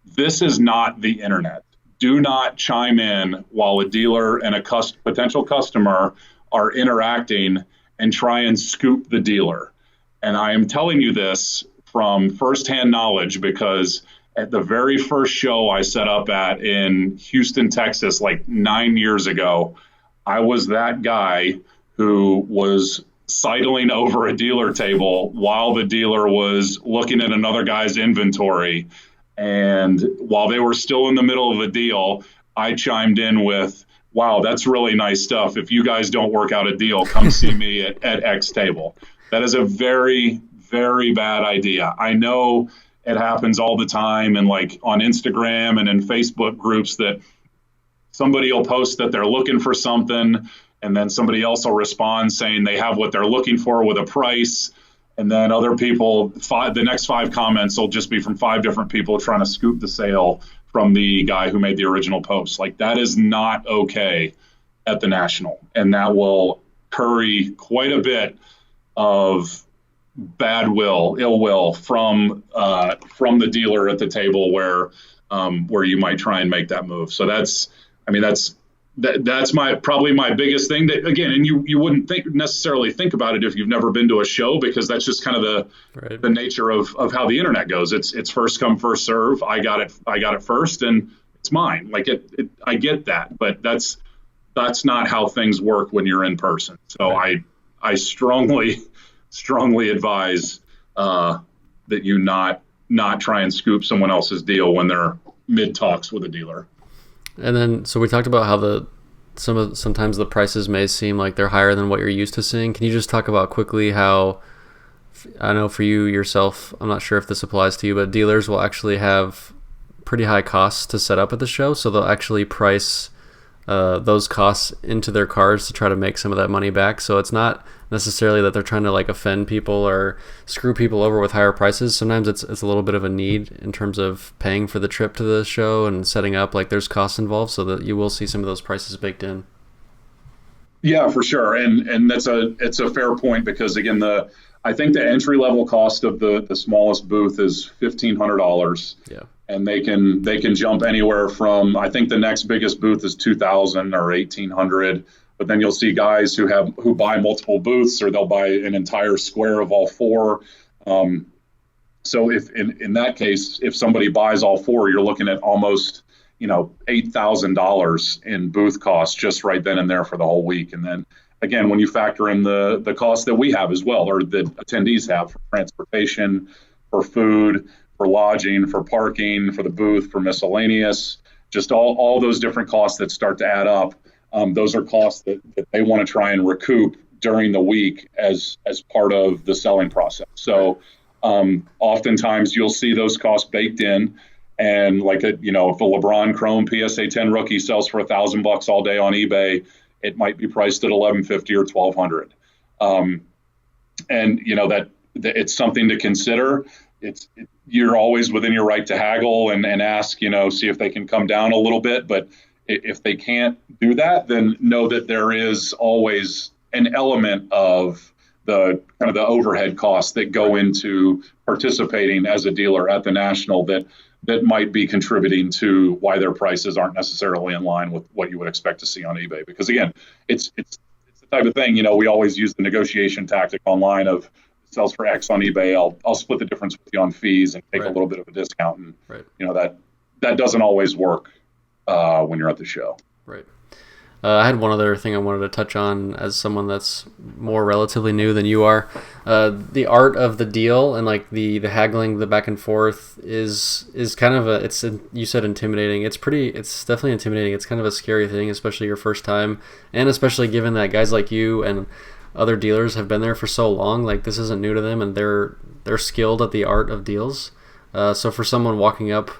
this is not the internet. Do not chime in while a dealer and a potential customer are interacting and try and scoop the dealer. And I am telling you this from firsthand knowledge, because at the very first show I set up at in Houston, Texas, like 9 years ago, I was that guy who was sidling over a dealer table while the dealer was looking at another guy's inventory. And while they were still in the middle of a deal, I chimed in with, wow, that's really nice stuff. If you guys don't work out a deal, come see me at X table. That is a very, very bad idea. I know it happens all the time, and like on Instagram and in Facebook groups, that somebody will post that they're looking for something, and then somebody else will respond saying they have what they're looking for with a price. And then other people, the next 5 comments will just be from 5 different people trying to scoop the sale from the guy who made the original post. Like, that is not okay at the National. And that will curry quite a bit of bad will, ill will from the dealer at the table where you might try and make that move. So that's probably my biggest thing. That, again, and you wouldn't necessarily think about it if you've never been to a show, because that's just kind of the nature of how the internet goes. It's first come, first serve. I got it first, and it's mine. Like I get that, but that's not how things work when you're in person. So right. I strongly advise that you not try and scoop someone else's deal when they're mid talks with a dealer. And then, so we talked about how sometimes the prices may seem like they're higher than what you're used to seeing. Can you just talk about quickly how, I know for you yourself, I'm not sure if this applies to you, but dealers will actually have pretty high costs to set up at the show, so they'll actually price those costs into their cars to try to make some of that money back. So it's not necessarily that they're trying to like offend people or screw people over with higher prices. Sometimes it's a little bit of a need in terms of paying for the trip to the show and setting up. Like, there's costs involved, so that you will see some of those prices baked in. Yeah, for sure. And it's a fair point, because again, I think the entry level cost of the smallest booth is $1,500. Yeah. And they can jump anywhere from, I think the next biggest booth is $2,000 or $1,800. But then you'll see guys who buy multiple booths, or they'll buy an entire square of all 4. So if in that case, if somebody buys all 4, you're looking at almost $8,000 in booth costs just right then and there for the whole week. And then again, when you factor in the costs that we have as well, or the attendees have, for transportation, for food, for lodging, for parking, for the booth, for miscellaneous, just all those different costs that start to add up. Those are costs that they want to try and recoup during the week as part of the selling process. So oftentimes you'll see those costs baked in, and if a LeBron Chrome PSA 10 rookie sells for $1,000 all day on eBay, it might be priced at $1,150 or $1,200. And that it's something to consider. You're always within your right to haggle and ask, see if they can come down a little bit. But if they can't do that, then know that there is always an element of the kind of the overhead costs that go into participating as a dealer at the National that might be contributing to why their prices aren't necessarily in line with what you would expect to see on eBay. Because again, it's the type of thing. We always use the negotiation tactic online of sells for X on eBay. I'll split the difference with you on fees and take a little bit of a discount. And that doesn't always work when you're at the show. Right. I had one other thing I wanted to touch on as someone that's more relatively new than you are. The art of the deal and like the haggling, the back and forth is kind of you said intimidating. It's definitely intimidating. It's kind of a scary thing, especially your first time, and especially given that guys like you and other dealers have been there for so long. Like, this isn't new to them, and they're skilled at the art of deals. So for someone walking up,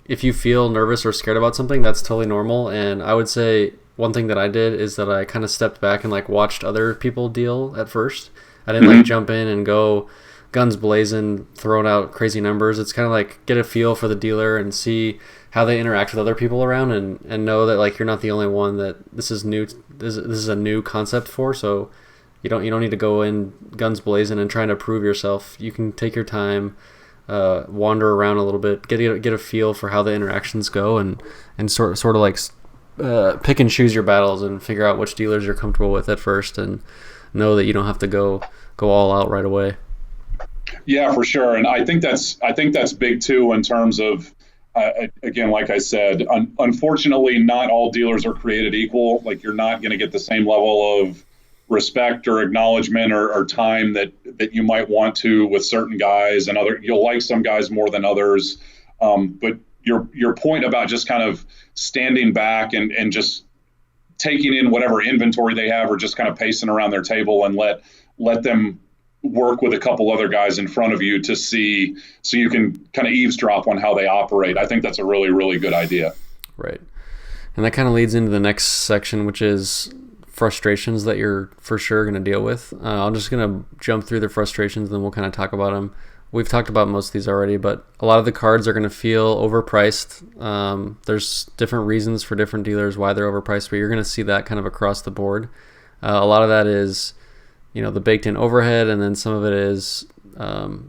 if you feel nervous or scared about something, that's totally normal. And I would say one thing that I did is that I kind of stepped back and like watched other people deal at first. I didn't like jump in and go guns blazing, throwing out crazy numbers. It's kind of like get a feel for the dealer and see how they interact with other people around, and know that like you're not the only one that this is new. This is a new concept for. So you don't need to go in guns blazing and trying to prove yourself. You can take your time. Wander around a little bit, get a feel for how the interactions go, and sort of like pick and choose your battles and figure out which dealers you're comfortable with at first, and know that you don't have to go all out right away. Yeah, for sure. And I think that's big too in terms of again, like I said, unfortunately, not all dealers are created equal. Like, you're not going to get the same level of respect or acknowledgement or time that you might want to with certain guys, and you'll like some guys more than others. But your point about just kind of standing back and just taking in whatever inventory they have, or just kind of pacing around their table and let them work with a couple other guys in front of you to see, so you can kind of eavesdrop on how they operate. I think that's a really, really good idea. Right. And that kind of leads into the next section, which is frustrations that you're for sure going to deal with. I'm just going to jump through the frustrations, and then we'll kind of talk about them. We've talked about most of these already, but a lot of the cards are going to feel overpriced. There's different reasons for different dealers why they're overpriced, but you're going to see that kind of across the board. A lot of that is, the baked-in overhead, and then some of it is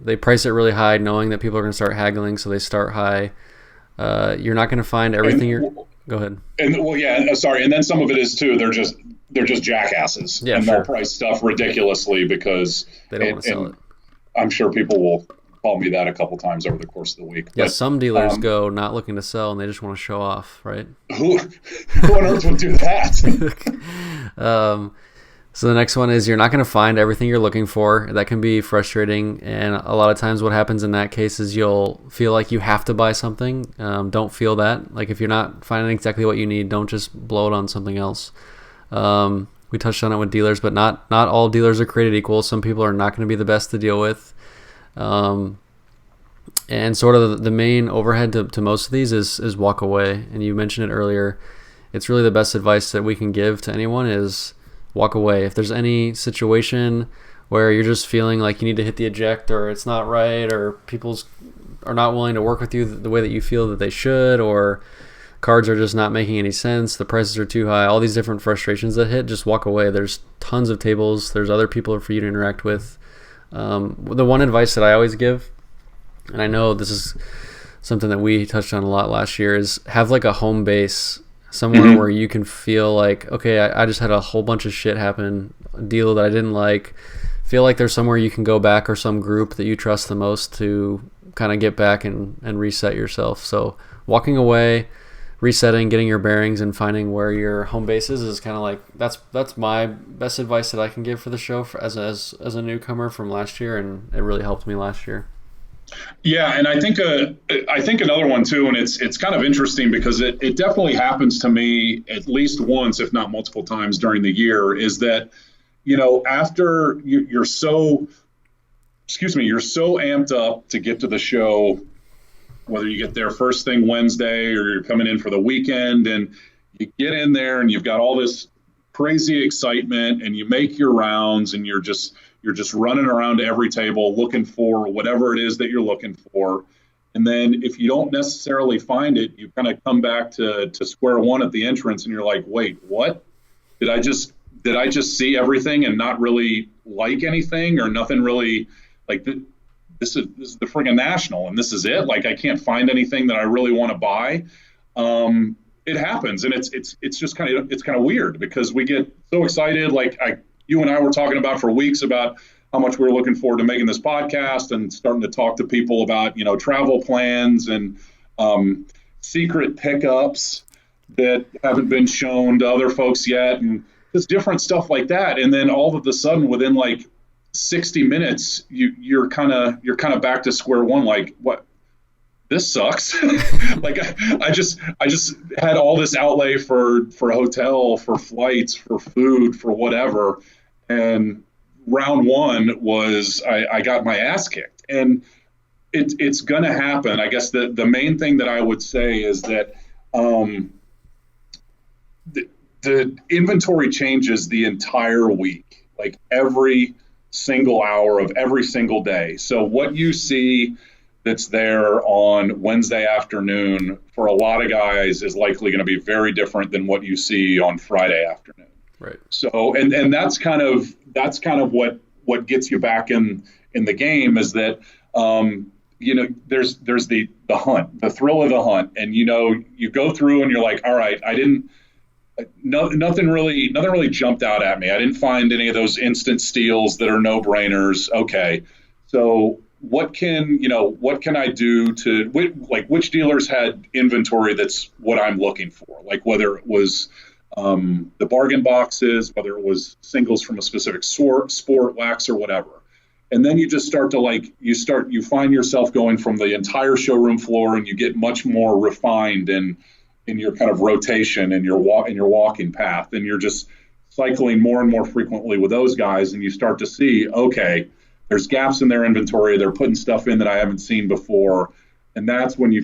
they price it really high, knowing that people are going to start haggling, so they start high. You're not going to find everything. Go ahead. And then some of it is too. They're just jackasses, and they'll price stuff ridiculously because they don't want to sell it. I'm sure people will call me that a couple times over the course of the week. Yeah, but some dealers go not looking to sell, and they just want to show off, right? Who on earth would do that? So the next one is you're not going to find everything you're looking for. That can be frustrating, and a lot of times what happens in that case is you'll feel like you have to buy something. Don't feel that. Like, if you're not finding exactly what you need, don't just blow it on something else. We touched on it with dealers, but not all dealers are created equal. Some people are not going to be the best to deal with. And sort of the main overhead to most of these is walk away. And you mentioned it earlier. It's really the best advice that we can give to anyone is walk away. If there's any situation where you're just feeling like you need to hit the eject, or it's not right, or people are not willing to work with you the way that you feel that they should, or cards are just not making any sense, the prices are too high, all these different frustrations that hit, just walk away. There's tons of tables. There's other people for you to interact with. The one advice that I always give, and I know this is something that we touched on a lot last year, is have like a home base somewhere where you can feel like, okay, I just had a whole bunch of shit happen, a deal that I didn't like. Feel like there's somewhere you can go back, or some group that you trust the most to kind of get back and reset yourself. So walking away, resetting, getting your bearings, and finding where your home base is kind of like, that's my best advice that I can give for the show as a newcomer from last year, and it really helped me last year. Yeah, and I think another one too, and it's kind of interesting because it definitely happens to me at least once, if not multiple times during the year, is that after you're so amped up to get to the show, whether you get there first thing Wednesday or you're coming in for the weekend, and you get in there and you've got all this crazy excitement, and you make your rounds, and you're just running around to every table looking for whatever it is that you're looking for. And then if you don't necessarily find it, you kind of come back to square one at the entrance, and you're like, wait, what? Did I just see everything and not really like anything, or nothing really, like, this is the friggin' National, and this is it? Like, I can't find anything that I really want to buy. it happens, and it's just kind of weird because we get so excited. Like you and I were talking about for weeks about how much we were looking forward to making this podcast and starting to talk to people about travel plans and secret pickups that haven't been shown to other folks yet, and just different stuff like that. And then all of a sudden, within like 60 minutes, you're kind of back to square one. Like, what? This sucks. Like I just had all this outlay for hotel, for flights, for food, for whatever, and round one was I got my ass kicked, and it's gonna happen. I guess the main thing that I would say is that the inventory changes the entire week, like every single hour of every single day. So what you see that's there on Wednesday afternoon for a lot of guys is likely going to be very different than what you see on Friday afternoon. Right. So and that's kind of what gets you back in the game is that there's the hunt, the thrill of the hunt, and you go through and you're like, all right, nothing really jumped out at me. I didn't find any of those instant steals that are no brainers. Okay, so what can I do to, like, which dealers had inventory that's what I'm looking for, like whether it was the bargain boxes, whether it was singles from a specific sport, wax, or whatever. And then you just start to you find yourself going from the entire showroom floor, and you get much more refined in your kind of rotation and your walking path, and you're just cycling more and more frequently with those guys, and you start to see, okay, there's gaps in their inventory. They're putting stuff in that I haven't seen before. And that's when you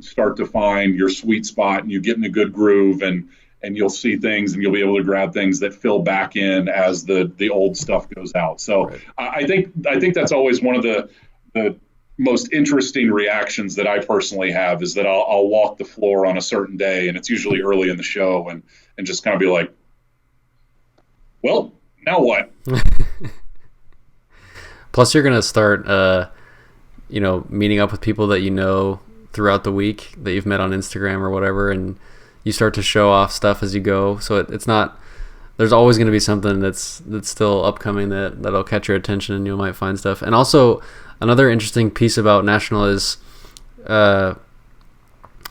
start to find your sweet spot, and you get in a good groove, and you'll see things, and you'll be able to grab things that fill back in as the old stuff goes out. So right. I think that's always one of the most interesting reactions that I personally have is that I'll walk the floor on a certain day, and it's usually early in the show, and just kind of be like, well, now what? Plus, you're going to start, meeting up with people that throughout the week that you've met on Instagram or whatever, and you start to show off stuff as you go. So it's not, there's always going to be something that's still upcoming that'll catch your attention, and you might find stuff. And also, another interesting piece about National is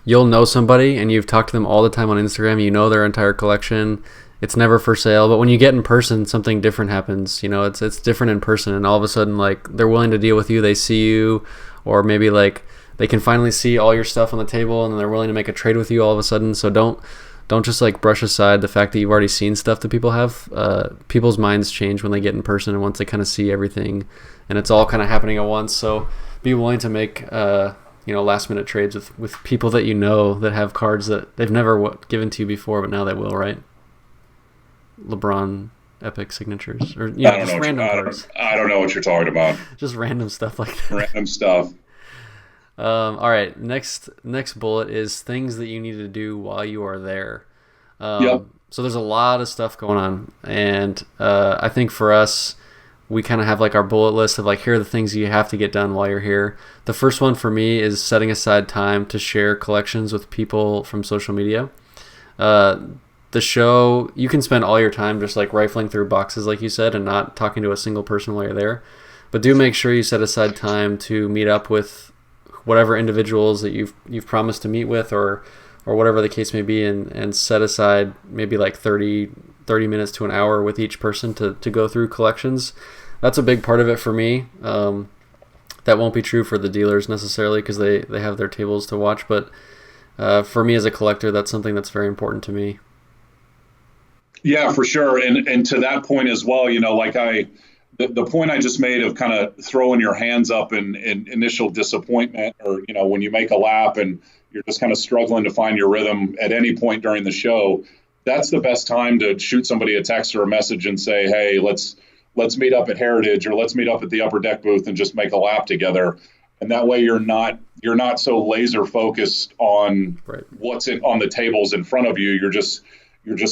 you'll know somebody, and you've talked to them all the time on Instagram. You know their entire collection. It's never for sale, but when you get in person, something different happens. It's different in person, and all of a sudden, like, they're willing to deal with you. They see you, or maybe like they can finally see all your stuff on the table, and they're willing to make a trade with you all of a sudden. So don't just like brush aside the fact that you've already seen stuff that people have. People's minds change when they get in person, and once they kind of see everything, and it's all kind of happening at once. So be willing to make last minute trades with people that that have cards that they've never given to you before, but now they will, right? LeBron epic signatures, or just random cards. I don't know what you're talking about. Just random stuff like that. Random stuff. All right. Next bullet is things that you need to do while you are there. Yep. So there's a lot of stuff going on, and I think for us, we kind of have like our bullet list of like, here are the things you have to get done while you're here. The first one for me is setting aside time to share collections with people from social media. The show, you can spend all your time just like rifling through boxes, like you said, and not talking to a single person while you're there. But do make sure you set aside time to meet up with whatever individuals that you've promised to meet with, or whatever the case may be, and set aside maybe like 30 minutes to an hour with each person to go through collections. That's a big part of it for me. That won't be true for the dealers necessarily, because they have their tables to watch. But for me as a collector, that's something that's very important to me. Yeah, for sure. And to that point as well, the point I just made of kind of throwing your hands up in initial disappointment, or, when you make a lap and you're just kind of struggling to find your rhythm at any point during the show, that's the best time to shoot somebody a text or a message and say, hey, let's meet up at Heritage, or let's meet up at the Upper Deck booth and just make a lap together. And that way you're not so laser focused on what's on the tables in front of you. You're just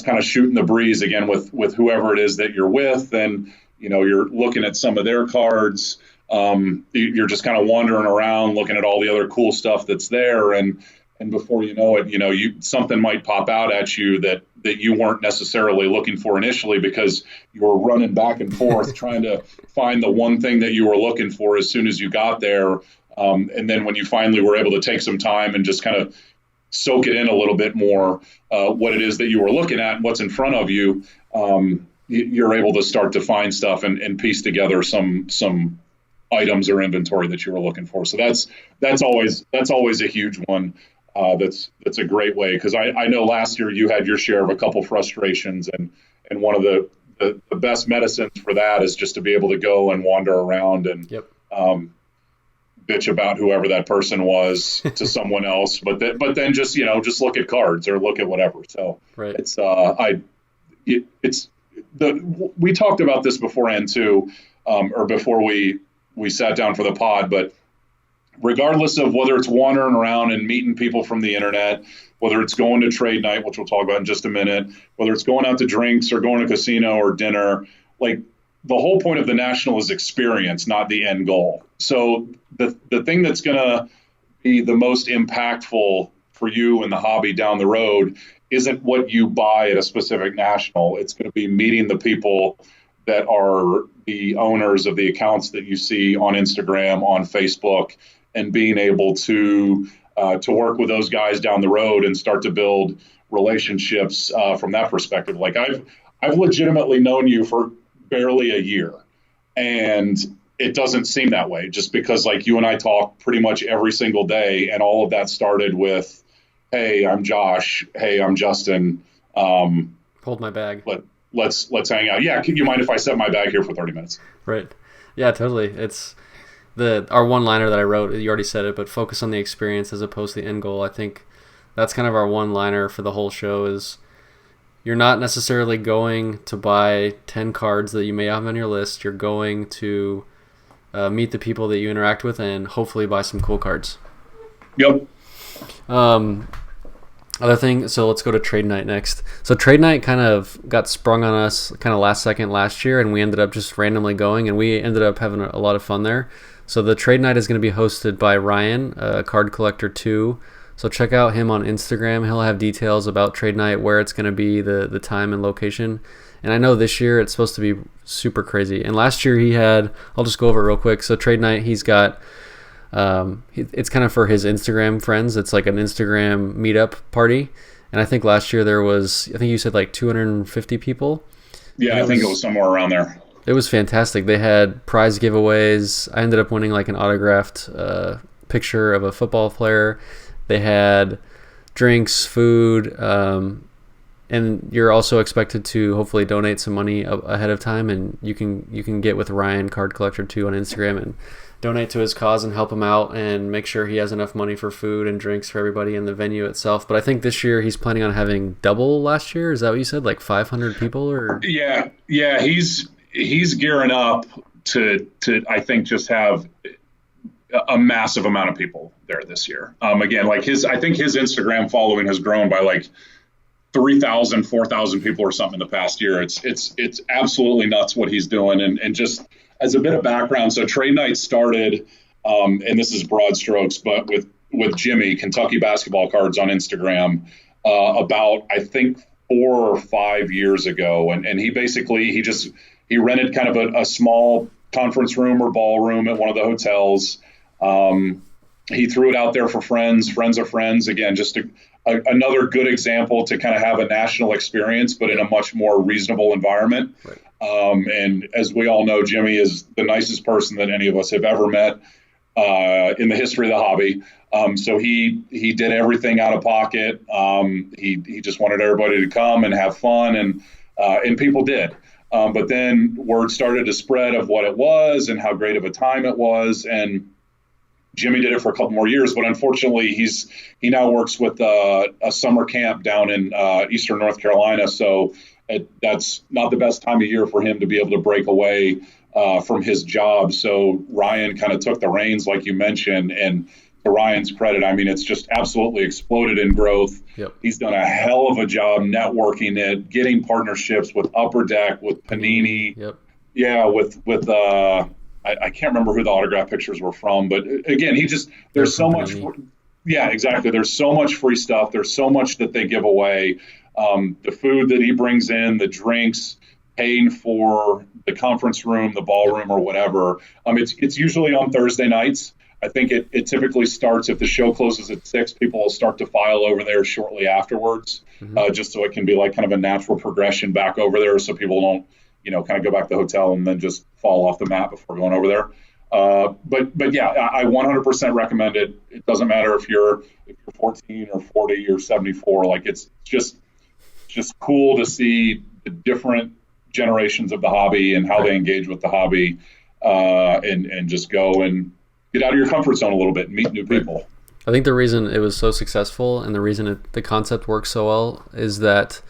kind of shooting the breeze again with whoever it is that you're with, and you're looking at some of their cards. You're just kind of wandering around looking at all the other cool stuff that's there, and and before you know it, something might pop out at you that you weren't necessarily looking for initially, because you were running back and forth trying to find the one thing that you were looking for as soon as you got there. And then when you finally were able to take some time and just kind of soak it in a little bit more, what it is that you were looking at and what's in front of you, you're able to start to find stuff and piece together some items or inventory that you were looking for. So that's always a huge one. That's a great way, because I know last year you had your share of a couple frustrations, and one of the best medicines for that is just to be able to go and wander around and bitch about whoever that person was to someone else, but then just look at cards or look at whatever. So right. We talked about this beforehand too, or before we sat down for the pod, but regardless of whether it's wandering around and meeting people from the internet, whether it's going to trade night, which we'll talk about in just a minute, whether it's going out to drinks or going to casino or dinner, like the whole point of the National is experience, not the end goal. So the thing that's going to be the most impactful for you in the hobby down the road isn't what you buy at a specific National. It's going to be meeting the people that are the owners of the accounts that you see on Instagram, on Facebook, and being able to work with those guys down the road and start to build relationships from that perspective. Like I've legitimately known you for barely a year, and it doesn't seem that way, just because like you and I talk pretty much every single day, and all of that started with, "Hey, I'm Josh. Hey, I'm Justin. Hold my bag. Let's hang out. Yeah, can you mind if I set my bag here for 30 minutes?" Right. Yeah, totally. It's our one-liner that I wrote. You already said it, but focus on the experience as opposed to the end goal. I think that's kind of our one-liner for the whole show. Is you're not necessarily going to buy 10 cards that you may have on your list. You're going to meet the people that you interact with and hopefully buy some cool cards. Yep. Other thing, so let's go to trade night next. So trade night kind of got sprung on us kind of last second last year, and we ended up just randomly going, and we ended up having a lot of fun there. So the trade night is going to be hosted by Ryan, Card Collector 2. So check out him on Instagram. He'll have details about trade night, where it's going to be, the time and location. And I know this year it's supposed to be super crazy. And last year he had, I'll just go over it real quick. So trade night, he's got, it's kind of for his Instagram friends. It's like an Instagram meetup party. And I think last year there was, I think you said like 250 people. Yeah, I think it was somewhere around there. It was fantastic. They had prize giveaways. I ended up winning like an autographed picture of a football player. They had drinks, food, and you're also expected to hopefully donate some money ahead of time. And you can get with Ryan Card Collector 2 on Instagram and donate to his cause and help him out and make sure he has enough money for food and drinks for everybody in the venue itself. But I think this year he's planning on having double last year. Is that what you said? Like 500 people or? Yeah. He's gearing up to I think just have a massive amount of people there this year. Again, like I think his Instagram following has grown by like 3,000, 4,000 people or something in the past year. It's absolutely nuts what he's doing. And just as a bit of background, so trade night started, and this is broad strokes, but with Jimmy, Kentucky Basketball Cards on Instagram, about I think 4 or 5 years ago, and he basically he rented kind of a small conference room or ballroom at one of the hotels. He threw it out there for friends of friends. Again, just another good example to kind of have a national experience, but in a much more reasonable environment. Right. And as we all know, Jimmy is the nicest person that any of us have ever met in the history of the hobby. So he did everything out of pocket. He just wanted everybody to come and have fun, and people did. But then word started to spread of what it was and how great of a time it was. And Jimmy did it for a couple more years, but unfortunately he now works with a summer camp down in Eastern North Carolina. So that's not the best time of year for him to be able to break away from his job. So Ryan kind of took the reins, like you mentioned, and to Ryan's credit, I mean, it's just absolutely exploded in growth. Yep. He's done a hell of a job networking it, getting partnerships with Upper Deck, with Panini. Yep. Yeah, with I can't remember who the autograph pictures were from, but again, there's so much. Yeah, exactly. There's so much free stuff. There's so much that they give away. The food that he brings in, the drinks, paying for the conference room, the ballroom, or whatever. It's usually on Thursday nights. I think it typically starts if the show closes at 6. People will start to file over there shortly afterwards, just so it can be like kind of a natural progression back over there, so people don't, kind of go back to the hotel and then just fall off the mat before going over there. But yeah, I 100% recommend it. It doesn't matter if you're 14 or 40 or 74. Like it's just cool to see the different generations of the hobby and how they engage with the hobby, and just go and get out of your comfort zone a little bit and meet new people. I think the reason it was so successful and the reason the concept works so well is that,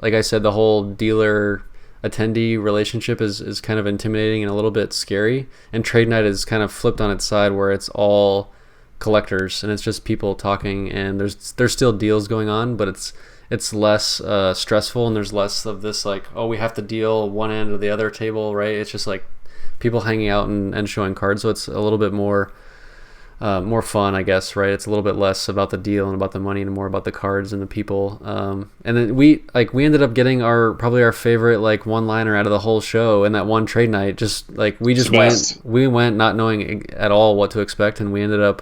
like I said, the whole dealer attendee relationship is kind of intimidating and a little bit scary, and trade night is kind of flipped on its side where it's all collectors and it's just people talking, and there's still deals going on, but it's less stressful, and there's less of this like, oh, we have to deal one end or the other table, right? It's just like people hanging out and showing cards, so it's a little bit more fun, I guess, right? It's a little bit less about the deal and about the money and more about the cards and the people. And then we ended up getting probably our favorite like one-liner out of the whole show in that one trade night. Just like we went not knowing at all what to expect, and we ended up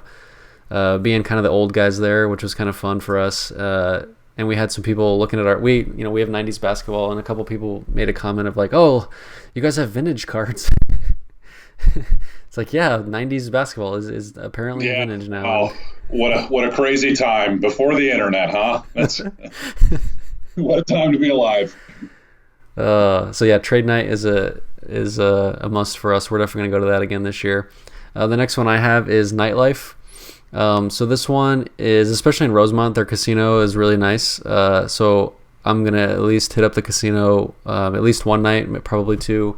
being kind of the old guys there, which was kind of fun for us. And we had some people looking at we have 90s basketball, and a couple people made a comment of like, oh, you guys have vintage cards. It's like, yeah, 90s basketball is apparently vintage now. Oh, what a crazy time before the internet, huh? That's what a time to be alive. So yeah, trade night is a must for us. We're definitely gonna go to that again this year. The next one I have is Nightlife. So this one is, especially in Rosemont, their casino is really nice. So I'm gonna at least hit up the casino at least one night, probably two.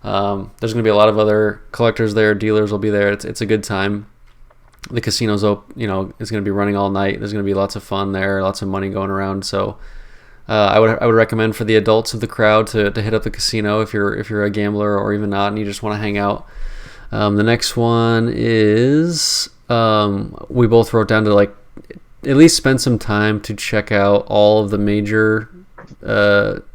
There's going to be a lot of other collectors there. Dealers will be there. It's a good time. The casino's is going to be running all night. There's going to be lots of fun there, lots of money going around. So I would recommend for the adults of the crowd to hit up the casino if you're a gambler or even not and you just want to hang out. The next one is we both wrote down to like at least spend some time to check out all of the major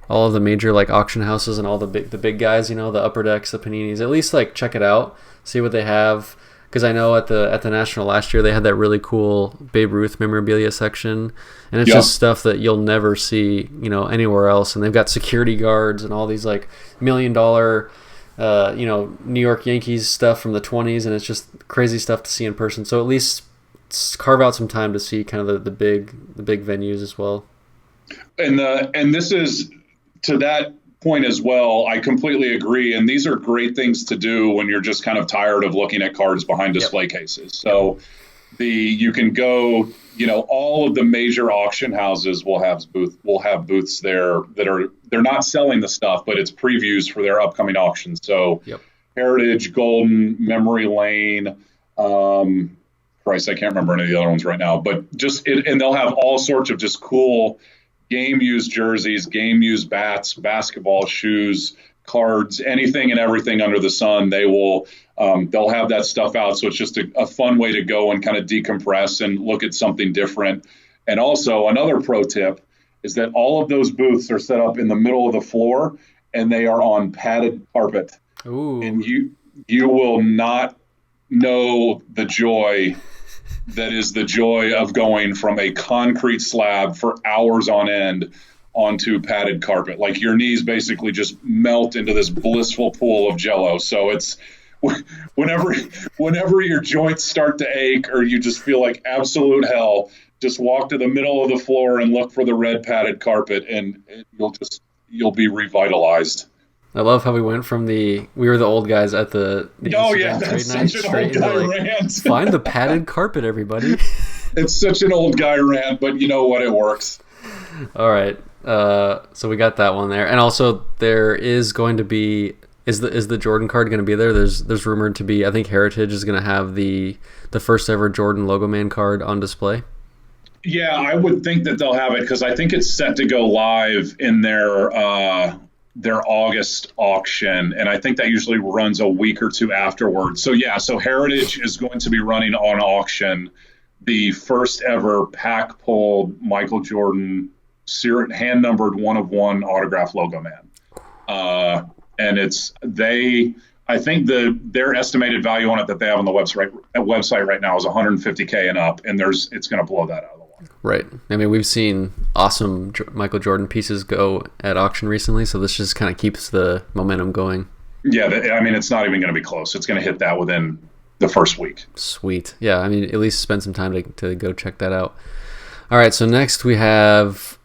like auction houses and all the big guys, the Upper Decks, the Paninis. At least like check it out, see what they have, because I know at the National last year they had that really cool Babe Ruth memorabilia section, and it's just stuff that you'll never see anywhere else. And they've got security guards and all these like $1 million New York Yankees stuff from the 20s, and it's just crazy stuff to see in person. So at least carve out some time to see kind of the big venues as well. And this is to that point as well. I completely agree. And these are great things to do when you're just kind of tired of looking at cards behind display cases. So you can go, all of the major auction houses will have booths there they're not selling the stuff, but it's previews for their upcoming auctions. So Heritage, Golden, Memory Lane, Christ, I can't remember any of the other ones right now, but and they'll have all sorts of just cool game-used jerseys, game-used bats, basketball shoes, cards, anything and everything under the sun. They'll have that stuff out. So it's just a fun way to go and kind of decompress and look at something different. And also another pro tip is that all of those booths are set up in the middle of the floor, and they are on padded carpet. Ooh. And you will not know the joy that is the joy of going from a concrete slab for hours on end onto padded carpet. Like your knees basically just melt into this blissful pool of Jell-O. So it's whenever your joints start to ache or you just feel like absolute hell, just walk to the middle of the floor and look for the red padded carpet, and you'll be revitalized. I love how we went from we were the old guys at the that's such an old guy rant. Find the padded carpet, everybody. It's such an old guy rant, but you know what? It works. All right. So we got that one there, and also there is going to be is the Jordan card going to be there? There's rumored to be. I think Heritage is going to have the first ever Jordan Logo Man card on display. Yeah, I would think that they'll have it because I think it's set to go live in their August auction, and I think that usually runs a week or two afterwards. So Heritage is going to be running on auction the first ever pack pulled Michael Jordan hand numbered 1/1 autograph logo man. And I think their estimated value on it that they have on the website right now is $150K and up, and it's going to blow that out of the water. Right. I mean, we've seen awesome Michael Jordan pieces go at auction recently, so this just kind of keeps the momentum going. Yeah, I mean, it's not even going to be close. It's going to hit that within the first week. Sweet. Yeah, I mean, at least spend some time to go check that out. All right, so next we have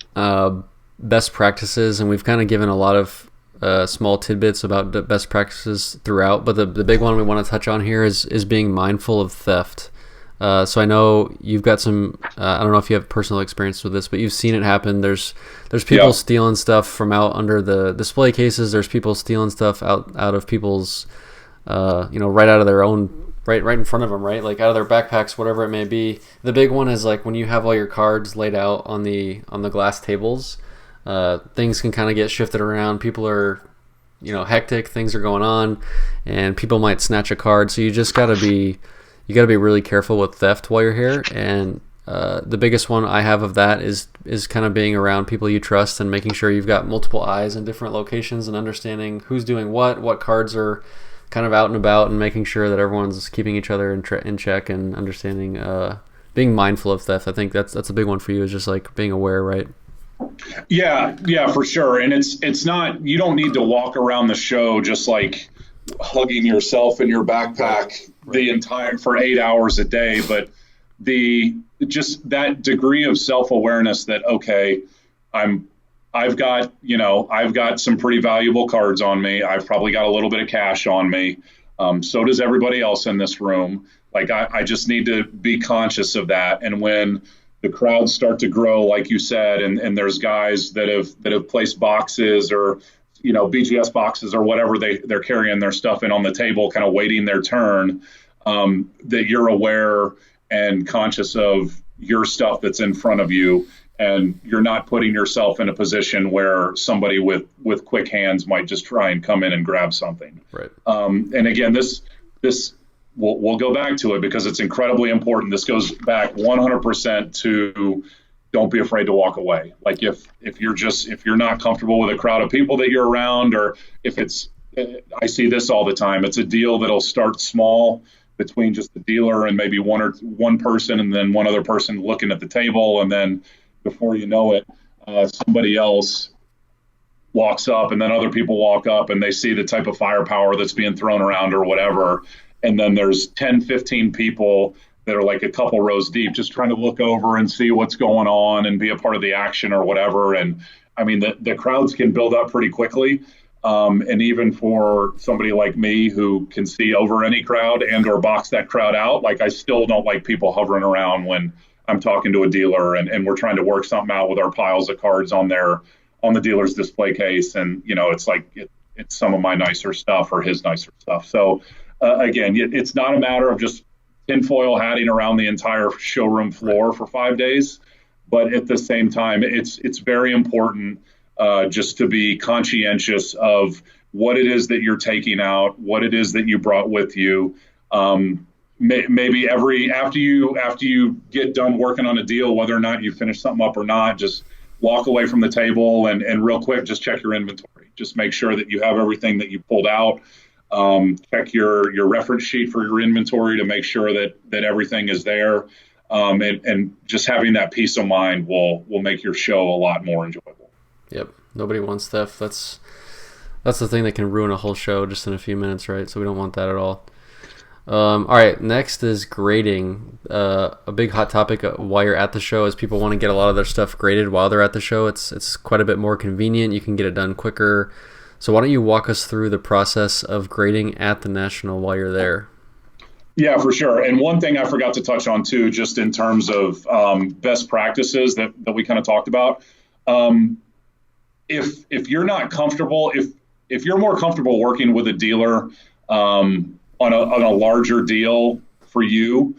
best practices, and we've kind of given a lot of small tidbits about the best practices throughout, but the big one we want to touch on here is being mindful of theft. So I know you've got some, I don't know if you have personal experience with this, but you've seen it happen. There's people stealing stuff from out under the display cases. There's people stealing stuff out of people's, right out of their own, right in front of them, right? Like out of their backpacks, whatever it may be. The big one is like when you have all your cards laid out on the glass tables, things can kind of get shifted around. People are, hectic. Things are going on, and people might snatch a card. So you just gotta be really careful with theft while you're here. And the biggest one I have of that is kind of being around people you trust and making sure you've got multiple eyes in different locations and understanding who's doing what cards are kind of out and about, and making sure that everyone's keeping each other in check and understanding, being mindful of theft. I think that's a big one for you, is just like being aware, right? Yeah, for sure. And it's not, you don't need to walk around the show just like hugging yourself in your backpack for 8 hours a day, but just that degree of self-awareness that, okay, I've got some pretty valuable cards on me. I've probably got a little bit of cash on me. So does everybody else in this room. Like I just need to be conscious of that. And when the crowds start to grow, like you said, and there's guys that have placed boxes or BGS boxes or whatever they're carrying their stuff in on the table, kind of waiting their turn, that you're aware and conscious of your stuff that's in front of you, and you're not putting yourself in a position where somebody with quick hands might just try and come in and grab something. Right. And again, this we'll go back to it because it's incredibly important. This goes back 100% to don't be afraid to walk away. Like if you're not comfortable with a crowd of people that you're around, or I see this all the time. It's a deal that'll start small between just the dealer and maybe one person, and then one other person looking at the table, and then before you know it, somebody else walks up, and then other people walk up, and they see the type of firepower that's being thrown around or whatever. And then there's 10, 15 people that are like a couple rows deep, just trying to look over and see what's going on and be a part of the action or whatever. And I mean, the crowds can build up pretty quickly. And even for somebody like me who can see over any crowd and or box that crowd out, like I still don't like people hovering around when I'm talking to a dealer and we're trying to work something out with our piles of cards on the dealer's display case. And, it's like it's some of my nicer stuff or his nicer stuff. So again, it's not a matter of just tinfoil hatting around the entire showroom floor for 5 days. But at the same time, it's very important just to be conscientious of what it is that you're taking out, what it is that you brought with you. Maybe after you get done working on a deal, whether or not you finish something up or not, just walk away from the table and real quick, just check your inventory. Just make sure that you have everything that you pulled out. Check your reference sheet for your inventory to make sure that everything is there. And just having that peace of mind will make your show a lot more enjoyable. Yep. Nobody wants theft. That's the thing that can ruin a whole show just in a few minutes, right? So we don't want that at all. All right, next is grading. A big hot topic while you're at the show is people want to get a lot of their stuff graded while they're at the show. It's quite a bit more convenient. You can get it done quicker. So why don't you walk us through the process of grading at the National while you're there? Yeah, for sure. And one thing I forgot to touch on too, just in terms of best practices that we kind of talked about. If you're not comfortable, if you're more comfortable working with a dealer on a larger deal for you,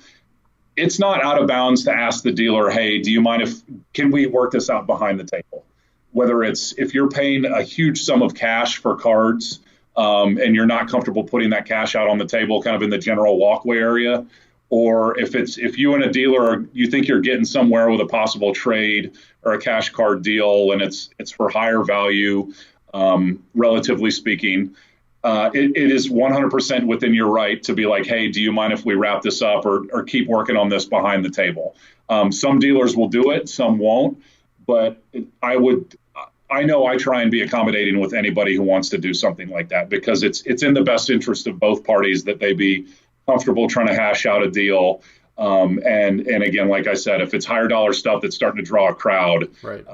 it's not out of bounds to ask the dealer, hey, do you mind can we work this out behind the table? Whether it's if you're paying a huge sum of cash for cards and you're not comfortable putting that cash out on the table kind of in the general walkway area, or if you and a dealer you think you're getting somewhere with a possible trade or a cash card deal, and it's for higher value, relatively speaking, it is 100% within your right to be like, hey, do you mind if we wrap this up or keep working on this behind the table? Some dealers will do it, some won't, but I know I try and be accommodating with anybody who wants to do something like that, because it's in the best interest of both parties that they be comfortable trying to hash out a deal. And again, like I said, if it's higher dollar stuff that's starting to draw a crowd, right.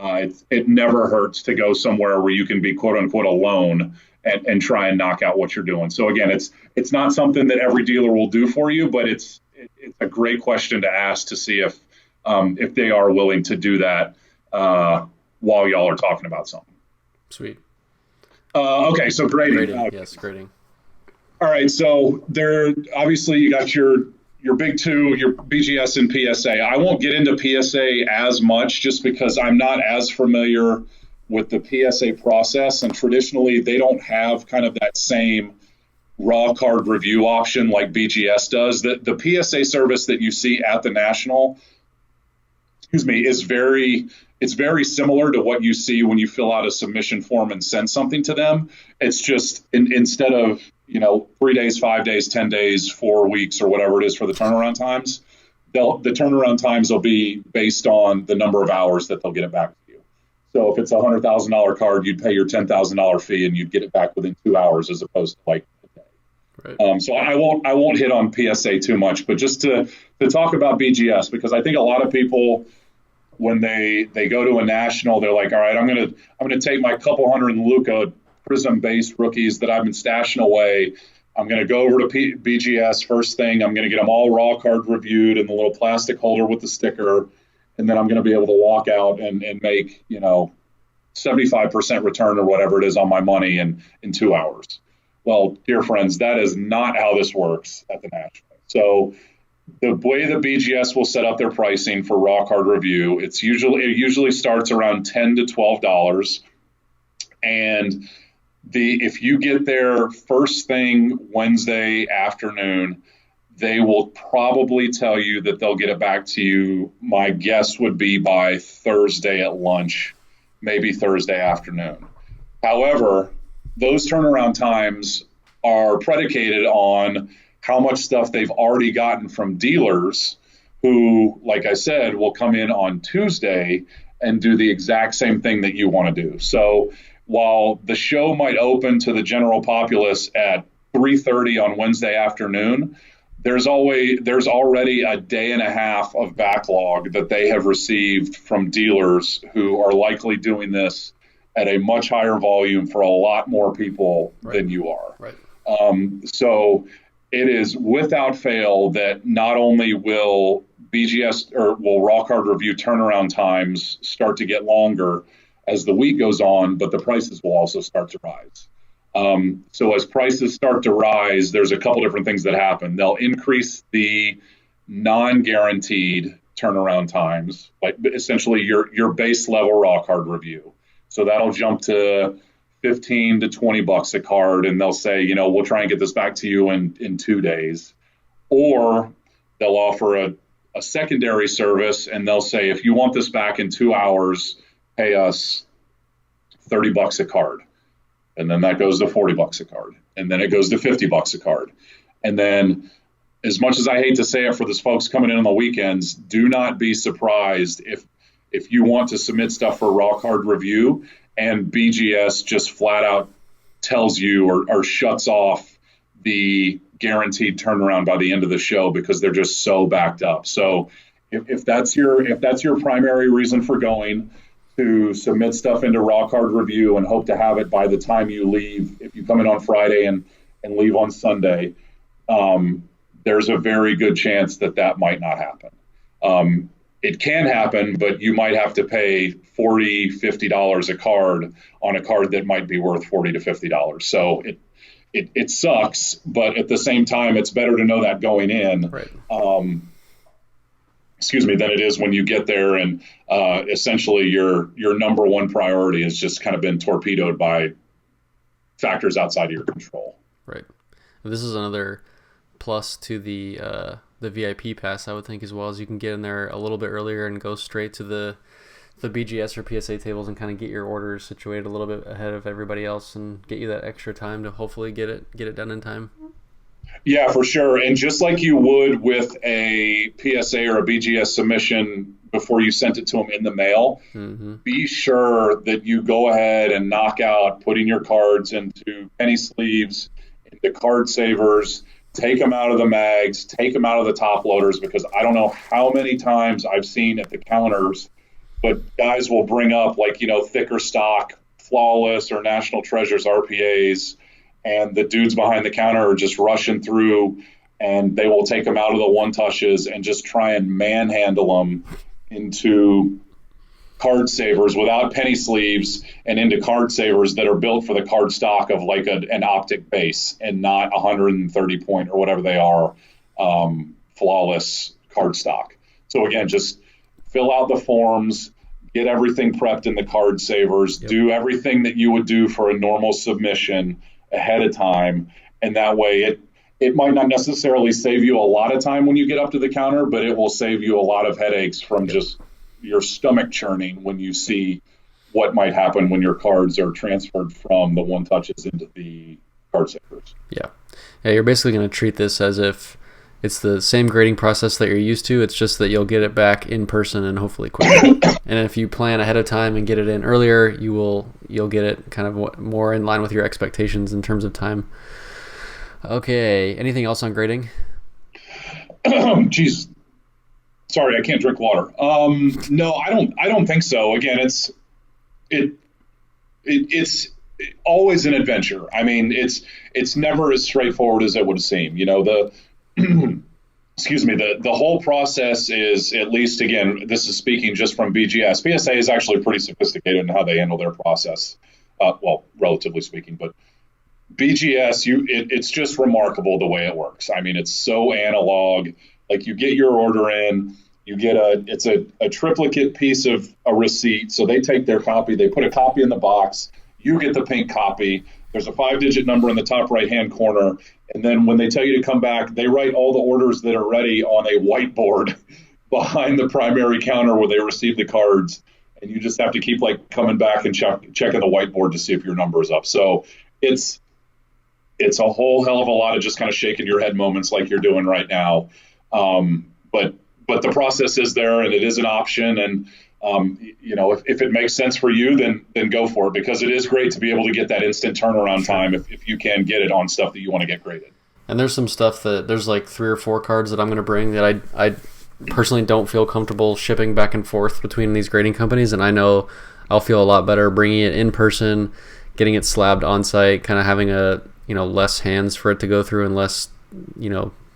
It never hurts to go somewhere where you can be quote unquote alone and try and knock out what you're doing. So again, it's not something that every dealer will do for you, but it's a great question to ask to see if they are willing to do that while y'all are talking about something. Sweet. Okay, so grading. Yes, grading. All right, so there obviously you got your big two, your BGS and PSA. I won't get into PSA as much just because I'm not as familiar with the PSA process, and traditionally they don't have kind of that same raw card review option like BGS does. The PSA service that you see at the National, is very similar to what you see when you fill out a submission form and send something to them. It's just instead of 3 days, 5 days, 10 days, 4 weeks, or whatever it is for the turnaround times, the turnaround times will be based on the number of hours that they'll get it back to you. So if it's a $100,000 card, you'd pay your $10,000 fee and you'd get it back within 2 hours as opposed to like a day. Right. So I won't hit on PSA too much, but just to talk about BGS, because I think a lot of people, when they go to a National, they're like, all right, I'm gonna take my couple hundred Luca Prism-based rookies that I've been stashing away. I'm going to go over to BGS first thing. I'm going to get them all raw card reviewed in the little plastic holder with the sticker, and then I'm going to be able to walk out and make 75% return or whatever it is on my money in 2 hours. Well, dear friends, that is not how this works at the National. So the way the BGS will set up their pricing for raw card review, it usually starts around $10 to $12, and if you get there first thing Wednesday afternoon, they will probably tell you that they'll get it back to you. My guess would be by Thursday at lunch, maybe Thursday afternoon. However, those turnaround times are predicated on how much stuff they've already gotten from dealers who, like I said, will come in on Tuesday and do the exact same thing that you want to do. So while the show might open to the general populace at 3:30 on Wednesday afternoon, there's already a day and a half of backlog that they have received from dealers who are likely doing this at a much higher volume for a lot more people than you are. Right. So it is without fail that not only will BGS or will raw card review turnaround times start to get longer as the week goes on, but the prices will also start to rise. So as prices start to rise, there's a couple different things that happen. They'll increase the non-guaranteed turnaround times, like essentially your base level raw card review. So that'll jump to $15 to $20 a card, and they'll say, we'll try and get this back to you in 2 days. Or they'll offer a secondary service, and they'll say, if you want this back in 2 hours, pay us $30 a card. And then that goes to $40 a card. And then it goes to $50 a card. And then, as much as I hate to say it for those folks coming in on the weekends, do not be surprised if you want to submit stuff for raw card review and BGS just flat out tells you or shuts off the guaranteed turnaround by the end of the show because they're just so backed up. So if that's your primary reason for going, to submit stuff into raw card review and hope to have it by the time you leave, if you come in on Friday and leave on Sunday, there's a very good chance that might not happen. It can happen, but you might have to pay $40, $50 a card on a card that might be worth $40 to $50. So it sucks, but at the same time, it's better to know that going in. Right. Than it is when you get there and essentially your number one priority has just kind of been torpedoed by factors outside of your control. Right. And this is another plus to the the VIP pass, I would think, as well, as you can get in there a little bit earlier and go straight to the BGS or PSA tables and kind of get your orders situated a little bit ahead of everybody else and get you that extra time to hopefully get it done in time. Yeah, for sure. And just like you would with a PSA or a BGS submission before you sent it to them in the mail, be sure that you go ahead and knock out putting your cards into penny sleeves, into card savers, take them out of the mags, take them out of the top loaders, because I don't know how many times I've seen at the counters, but guys will bring up thicker stock, Flawless or National Treasures RPAs, and the dudes behind the counter are just rushing through, and they will take them out of the one touches and just try and manhandle them into card savers without penny sleeves and into card savers that are built for the card stock of an optic base and not 130 point or whatever they are, Flawless card stock. So again, just fill out the forms, get everything prepped in the card savers, do everything that you would do for a normal submission ahead of time, and that way it might not necessarily save you a lot of time when you get up to the counter, but it will save you a lot of headaches from just your stomach churning when you see what might happen when your cards are transferred from the one touches into the card savers. Yeah, you're basically going to treat this as if it's the same grading process that you're used to. It's just that you'll get it back in person and hopefully quicker. And if you plan ahead of time and get it in earlier, you'll get it kind of more in line with your expectations in terms of time. Okay, anything else on grading? Jeez, sorry, I can't drink water. No, I don't think so. Again, it's always an adventure. I mean, it's never as straightforward as it would seem. Excuse me, the whole process is, at least, again, this is speaking just from BGS. PSA is actually pretty sophisticated in how they handle their process, relatively speaking. But BGS, it's just remarkable the way it works. I mean, it's so analog. Like, you get your order in, you get it's a triplicate piece of a receipt. So they take their copy, they put a copy in the box, you get the pink copy. There's a 5-digit number in the top right-hand corner. And then when they tell you to come back, they write all the orders that are ready on a whiteboard behind the primary counter where they receive the cards. And you just have to keep coming back and checking the whiteboard to see if your number is up. So it's a whole hell of a lot of just kind of shaking your head moments like you're doing right now. But the process is there, and it is an option. And if it makes sense for you, then go for it, because it is great to be able to get that instant turnaround time if you can get it on stuff that you want to get graded. And there's some stuff there's 3 or 4 cards that I'm going to bring that I personally don't feel comfortable shipping back and forth between these grading companies, and I know I'll feel a lot better bringing it in person, getting it slabbed on site, kind of having less hands for it to go through and less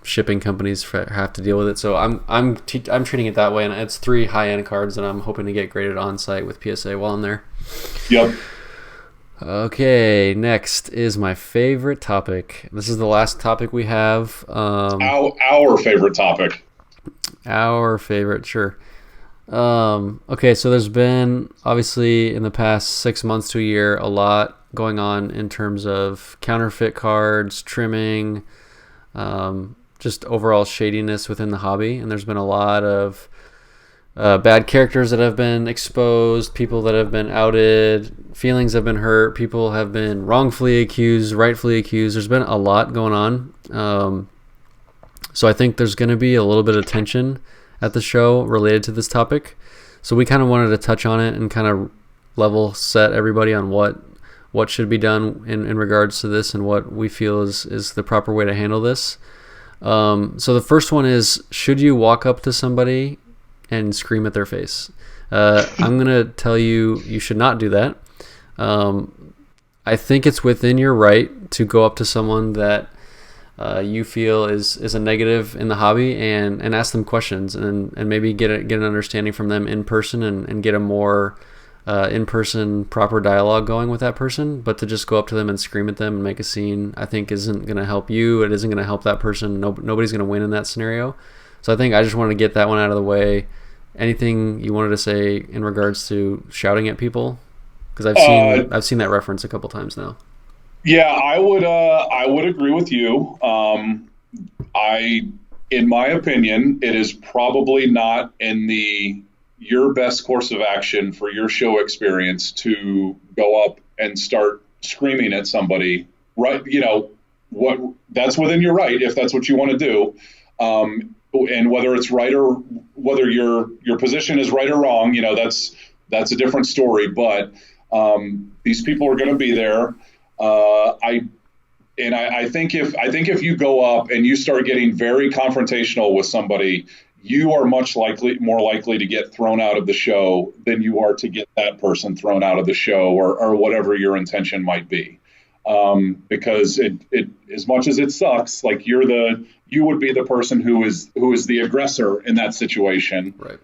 shipping companies have to deal with it. So I'm treating it that way, and it's 3 high-end cards that I'm hoping to get graded on site with PSA while I'm there. Yep. Okay, next is my favorite topic. This is the last topic we have. Our favorite topic. Our favorite, sure. Okay, so there's been, obviously, in the past 6 months to a year, a lot going on in terms of counterfeit cards, trimming, just overall shadiness within the hobby. And there's been a lot of bad characters that have been exposed, people that have been outed, feelings have been hurt, people have been wrongfully accused, rightfully accused. There's been a lot going on. So I think there's going to be a little bit of tension at the show related to this topic. So we kind of wanted to touch on it and kind of level set everybody on what should be done in regards to this and what we feel is the proper way to handle this. So the first one is, should you walk up to somebody and scream at their face? I'm going to tell you should not do that. I think it's within your right to go up to someone that you feel is a negative in the hobby and ask them questions and maybe get an understanding from them in person and get a more in-person proper dialogue going with that person. But to just go up to them and scream at them and make a scene, I think isn't going to help you. It isn't going to help that person. Nobody's going to win in that scenario. So I think I just wanted to get that one out of the way. Anything you wanted to say in regards to shouting at people? Because I've seen that reference a couple times now. Yeah, I would agree with you. In my opinion, it is probably not in your best course of action for your show experience to go up and start screaming at somebody. Right? What that's within your right if that's what you want to do. And whether it's right or whether your position is right or wrong, that's a different story. But these people are going to be there. I think if you go up and you start getting very confrontational with somebody, you are more likely to get thrown out of the show than you are to get that person thrown out of the show or whatever your intention might be. Because it as much as it sucks, like you would be the person who is the aggressor in that situation, right?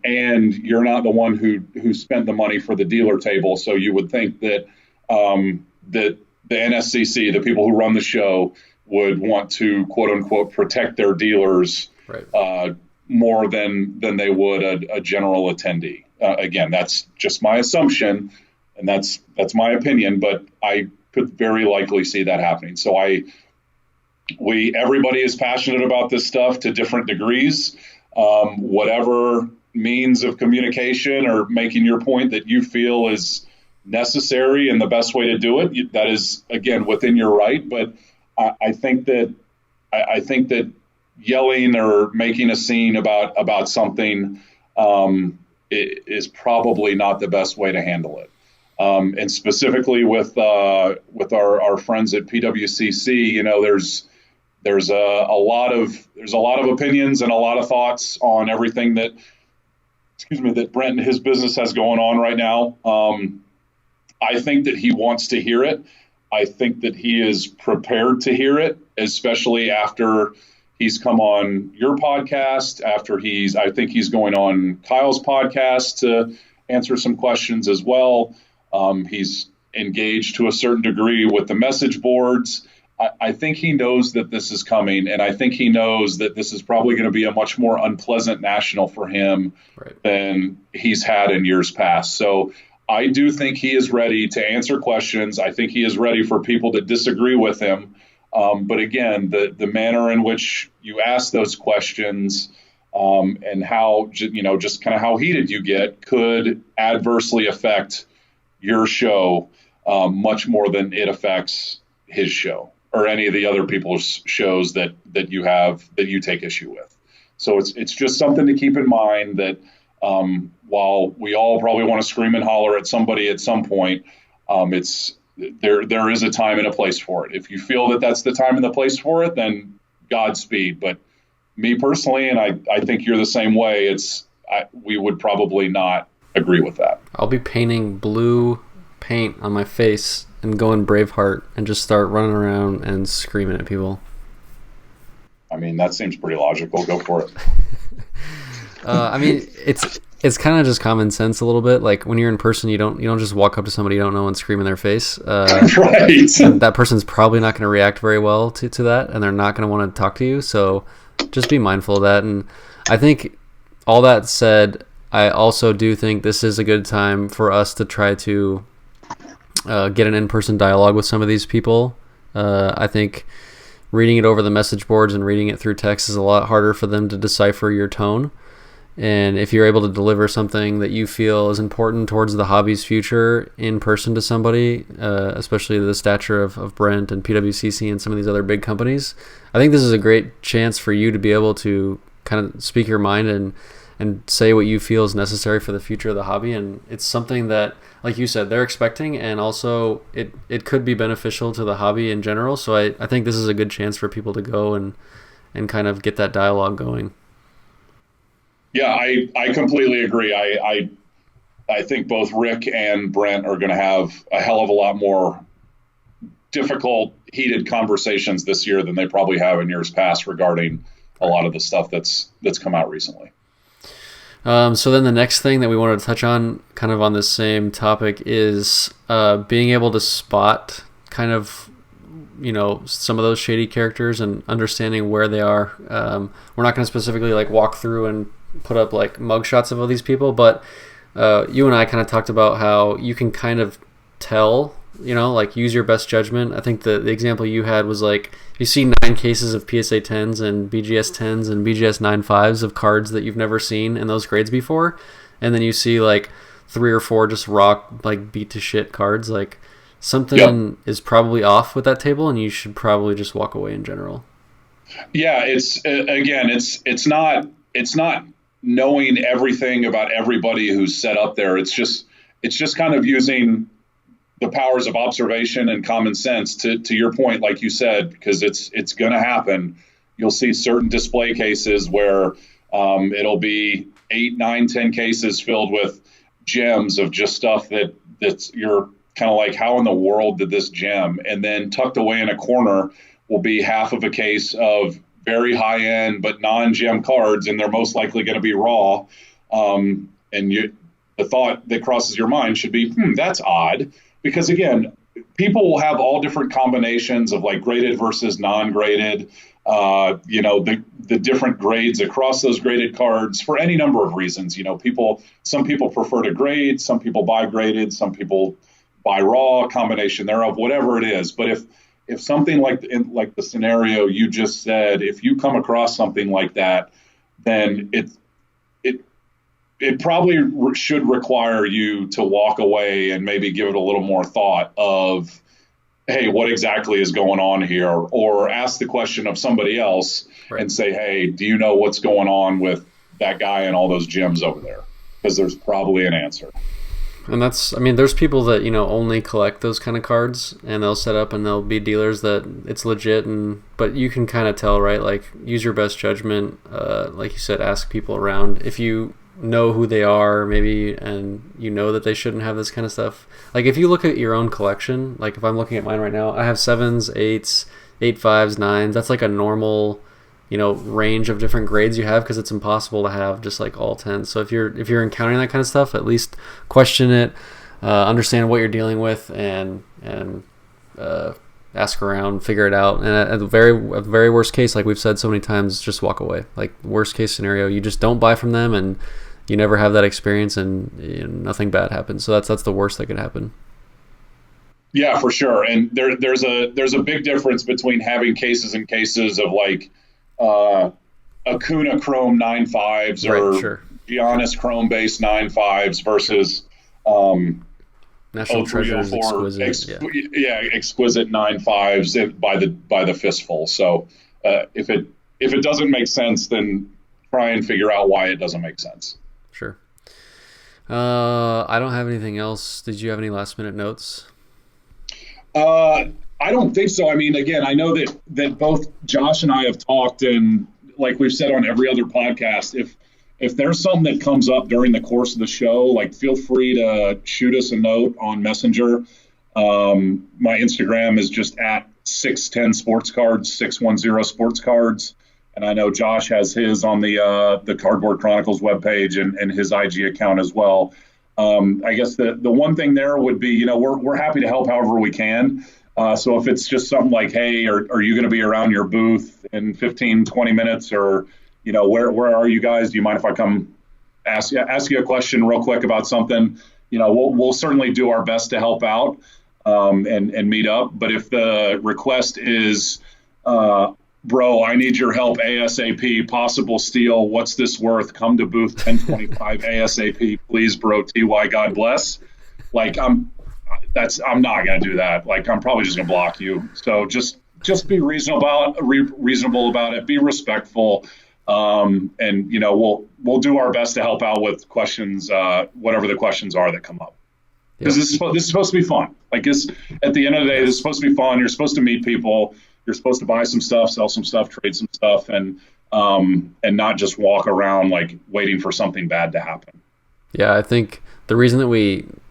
And you're not the one who spent the money for the dealer table. So you would think that that the NSCC, the people who run the show, would want to quote unquote protect their dealers, right, more than they would a general attendee. Again, that's just my assumption, and that's my opinion, but I could very likely see that happening. So everybody is passionate about this stuff to different degrees. Whatever means of communication or making your point that you feel is necessary and the best way to do it, that is, again, within your right. But I think that yelling or making a scene about something is probably not the best way to handle it. And specifically with our friends at PWCC, there's a lot of opinions and a lot of thoughts on everything that Brent and his business has going on right now. I think that he wants to hear it. I think that he is prepared to hear it, especially after he's come on your podcast, I think he's going on Kyle's podcast to answer some questions as well. He's engaged to a certain degree with the message boards. I think he knows that this is coming, and I think he knows that this is probably going to be a much more unpleasant national for him, right, than he's had in years past. So I do think he is ready to answer questions. I think he is ready for people to disagree with him. But again, the manner in which you ask those questions and how, just kind of how heated you get could adversely affect your show much more than it affects his show or any of the other people's shows that you take issue with. So it's just something to keep in mind that while we all probably want to scream and holler at somebody at some point, there is a time and a place for it. If you feel that that's the time and the place for it, then Godspeed. But me personally, and I think you're the same way, we would probably not agree with that. I'll be painting blue paint on my face and going Braveheart and just start running around and screaming at people. I mean, that seems pretty logical. Go for it. I mean, it's kind of just common sense a little bit. Like when you're in person, you don't just walk up to somebody you don't know and scream in their face. Right. That person's probably not going to react very well to that, and they're not going to want to talk to you. So just be mindful of that. And I think all that said, I also do think this is a good time for us to try to get an in-person dialogue with some of these people. I think reading it over the message boards and reading it through text is a lot harder for them to decipher your tone. And if you're able to deliver something that you feel is important towards the hobby's future in person to somebody, especially the stature of Brent and PWCC and some of these other big companies, I think this is a great chance for you to be able to kind of speak your mind and say what you feel is necessary for the future of the hobby. And it's something that, like you said, they're expecting, and also it could be beneficial to the hobby in general. So I think this is a good chance for people to go and kind of get that dialogue going. Yeah, I completely agree. I think both Rick and Brent are going to have a hell of a lot more difficult, heated conversations this year than they probably have in years past regarding a lot of the stuff that's come out recently. So then the next thing that we wanted to touch on, kind of on this same topic, is being able to spot kind of, some of those shady characters and understanding where they are. We're not going to specifically like walk through and put up like mugshots of all these people, but you and I kind of talked about how you can kind of tell like use your best judgment. I think the example you had was like you see 9 cases of PSA 10s and BGS 10s and BGS 95s of cards that you've never seen in those grades before, and then you see like 3 or 4 just rock like beat to shit cards. Like something is probably off with that table, and you should probably just walk away in general. Yeah, it's not knowing everything about everybody who's set up there. It's just kind of using the powers of observation and common sense to your point, like you said, because it's going to happen. You'll see certain display cases where it'll be 8, 9, 10 cases filled with gems of just stuff that's you're kind of like, how in the world did this gem? And then tucked away in a corner will be half of a case of very high end but non-gem cards, and they're most likely going to be raw. And the thought that crosses your mind should be, that's odd. Because again, people will have all different combinations of like graded versus non-graded, the different grades across those graded cards for any number of reasons. Some people prefer to grade, some people buy graded, some people buy raw, combination thereof, whatever it is. But if something like the scenario you just said, if you come across something like that, then it probably should require you to walk away and maybe give it a little more thought of, hey, what exactly is going on here? Or ask the question of somebody else and say, hey, do you know what's going on with that guy and all those gems over there? Because there's probably an answer. And there's people that, only collect those kind of cards, and they'll set up and they'll be dealers that it's legit, but you can kind of tell, right? Like, use your best judgment. Like you said, ask people around. If you know who they are, maybe, and that they shouldn't have this kind of stuff. Like, if you look at your own collection, like if I'm looking at mine right now, I have 7s, 8s, 8 5s, 9s. That's like a normal range of different grades you have, because it's impossible to have just like all 10s. So if you're encountering that kind of stuff, at least question it, understand what you're dealing with, and ask around, figure it out. And at the very worst case, like we've said so many times, just walk away. Like, worst case scenario, you just don't buy from them, and you never have that experience, and nothing bad happens. So that's the worst that could happen. Yeah, for sure. And there's a big difference between having cases and cases of like Acuna Chrome 9.5s or Giannis Chrome base 9.5s versus National Treasures exquisite, exquisite 9.5s by the fistful. So if it doesn't make sense, then try and figure out why it doesn't make sense. Sure. I don't have anything else. Did you have any last minute notes? I don't think so. I mean, again, I know that both Josh and I have talked, and like we've said on every other podcast, if there's something that comes up during the course of the show, like feel free to shoot us a note on Messenger. My Instagram is just at 610 Sports Cards, 610 Sports Cards. And I know Josh has his on the Cardboard Chronicles webpage and his IG account as well. I guess the one thing there would be, we're happy to help however we can. So if it's just something like, hey, are you going to be around your booth in 15, 20 minutes, or, where are you guys? Do you mind if I come ask you a question real quick about something? We'll certainly do our best to help out and meet up. But if the request is, bro, I need your help ASAP, possible steal, what's this worth? Come to booth 1025 ASAP, please, bro, TY, God bless. Like, I'm not going to do that. Like, I'm probably just going to block you. So just be reasonable about it. Be respectful. And we'll do our best to help out with questions, whatever the questions are that come up. Because this is supposed to be fun. Like, at the end of the day, this is supposed to be fun. You're supposed to meet people. You're supposed to buy some stuff, sell some stuff, trade some stuff, and not just walk around like waiting for something bad to happen. Yeah, I think the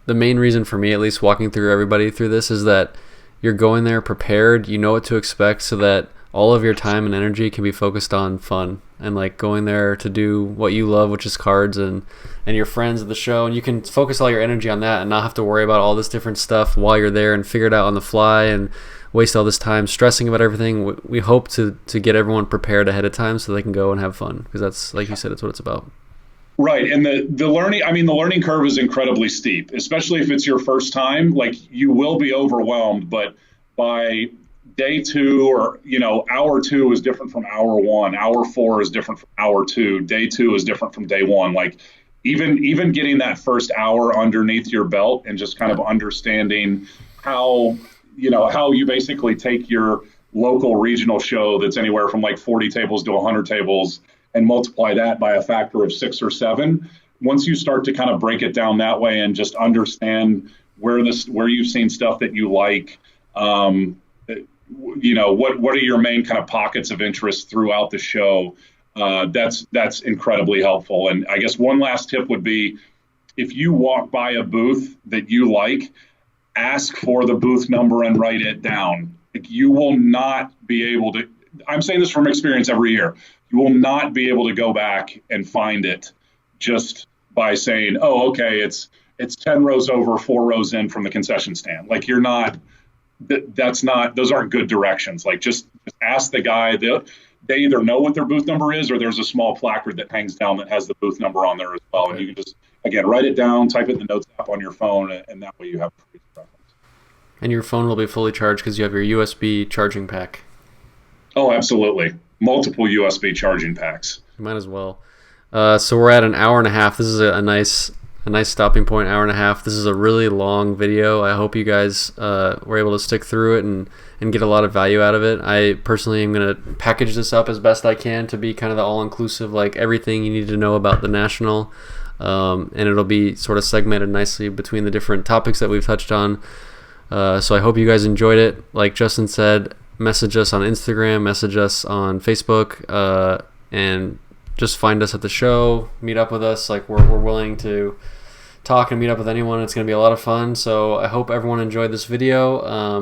main reason for me, at least, walking through everybody through this is that you're going there prepared, you know what to expect, so that all of your time and energy can be focused on fun and like going there to do what you love, which is cards and your friends at the show, and you can focus all your energy on that and not have to worry about all this different stuff while you're there and figure it out on the fly and waste all this time stressing about everything. We hope to get everyone prepared ahead of time so they can go and have fun, because that's, like you said, it's what it's about. Right. And the learning, I mean, the learning curve is incredibly steep, especially if it's your first time. Like, you will be overwhelmed, but by day two, or, hour two is different from hour one. Hour four is different from hour two. Day two is different from day one. Like, even getting that first hour underneath your belt and just kind of understanding how, how you basically take your local regional show that's anywhere from like 40 tables to 100 tables and multiply that by a factor of 6 or 7. Once you start to kind of break it down that way and just understand where you've seen stuff that you like, what are your main kind of pockets of interest throughout the show, that's incredibly helpful. And I guess one last tip would be, if you walk by a booth that you like, ask for the booth number and write it down. Like, you will not be able to, I'm saying this from experience every year, you will not be able to go back and find it just by saying, oh, okay, it's 10 rows over, 4 rows in from the concession stand. Like, you're not, those aren't good directions. Like, just ask the guy. They either know what their booth number is, or there's a small placard that hangs down that has the booth number on there as well. And you can just, again, write it down, type it in the notes app on your phone, and that way you have a reference. And your phone will be fully charged because you have your USB charging pack. Oh, absolutely. Multiple USB charging packs. You might as well. So we're at an hour and a half. This is a nice stopping point, hour and a half. This is a really long video. I hope you guys were able to stick through it and get a lot of value out of it. I personally am going to package this up as best I can to be kind of the all-inclusive, like everything you need to know about the National. And it'll be sort of segmented nicely between the different topics that we've touched on. So I hope you guys enjoyed it. Like Justin said, message us on Instagram, message us on Facebook, and just find us at the show, meet up with us. Like, we're willing to talk and meet up with anyone. It's going to be a lot of fun. So I hope everyone enjoyed this video,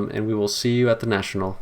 and we will see you at the National.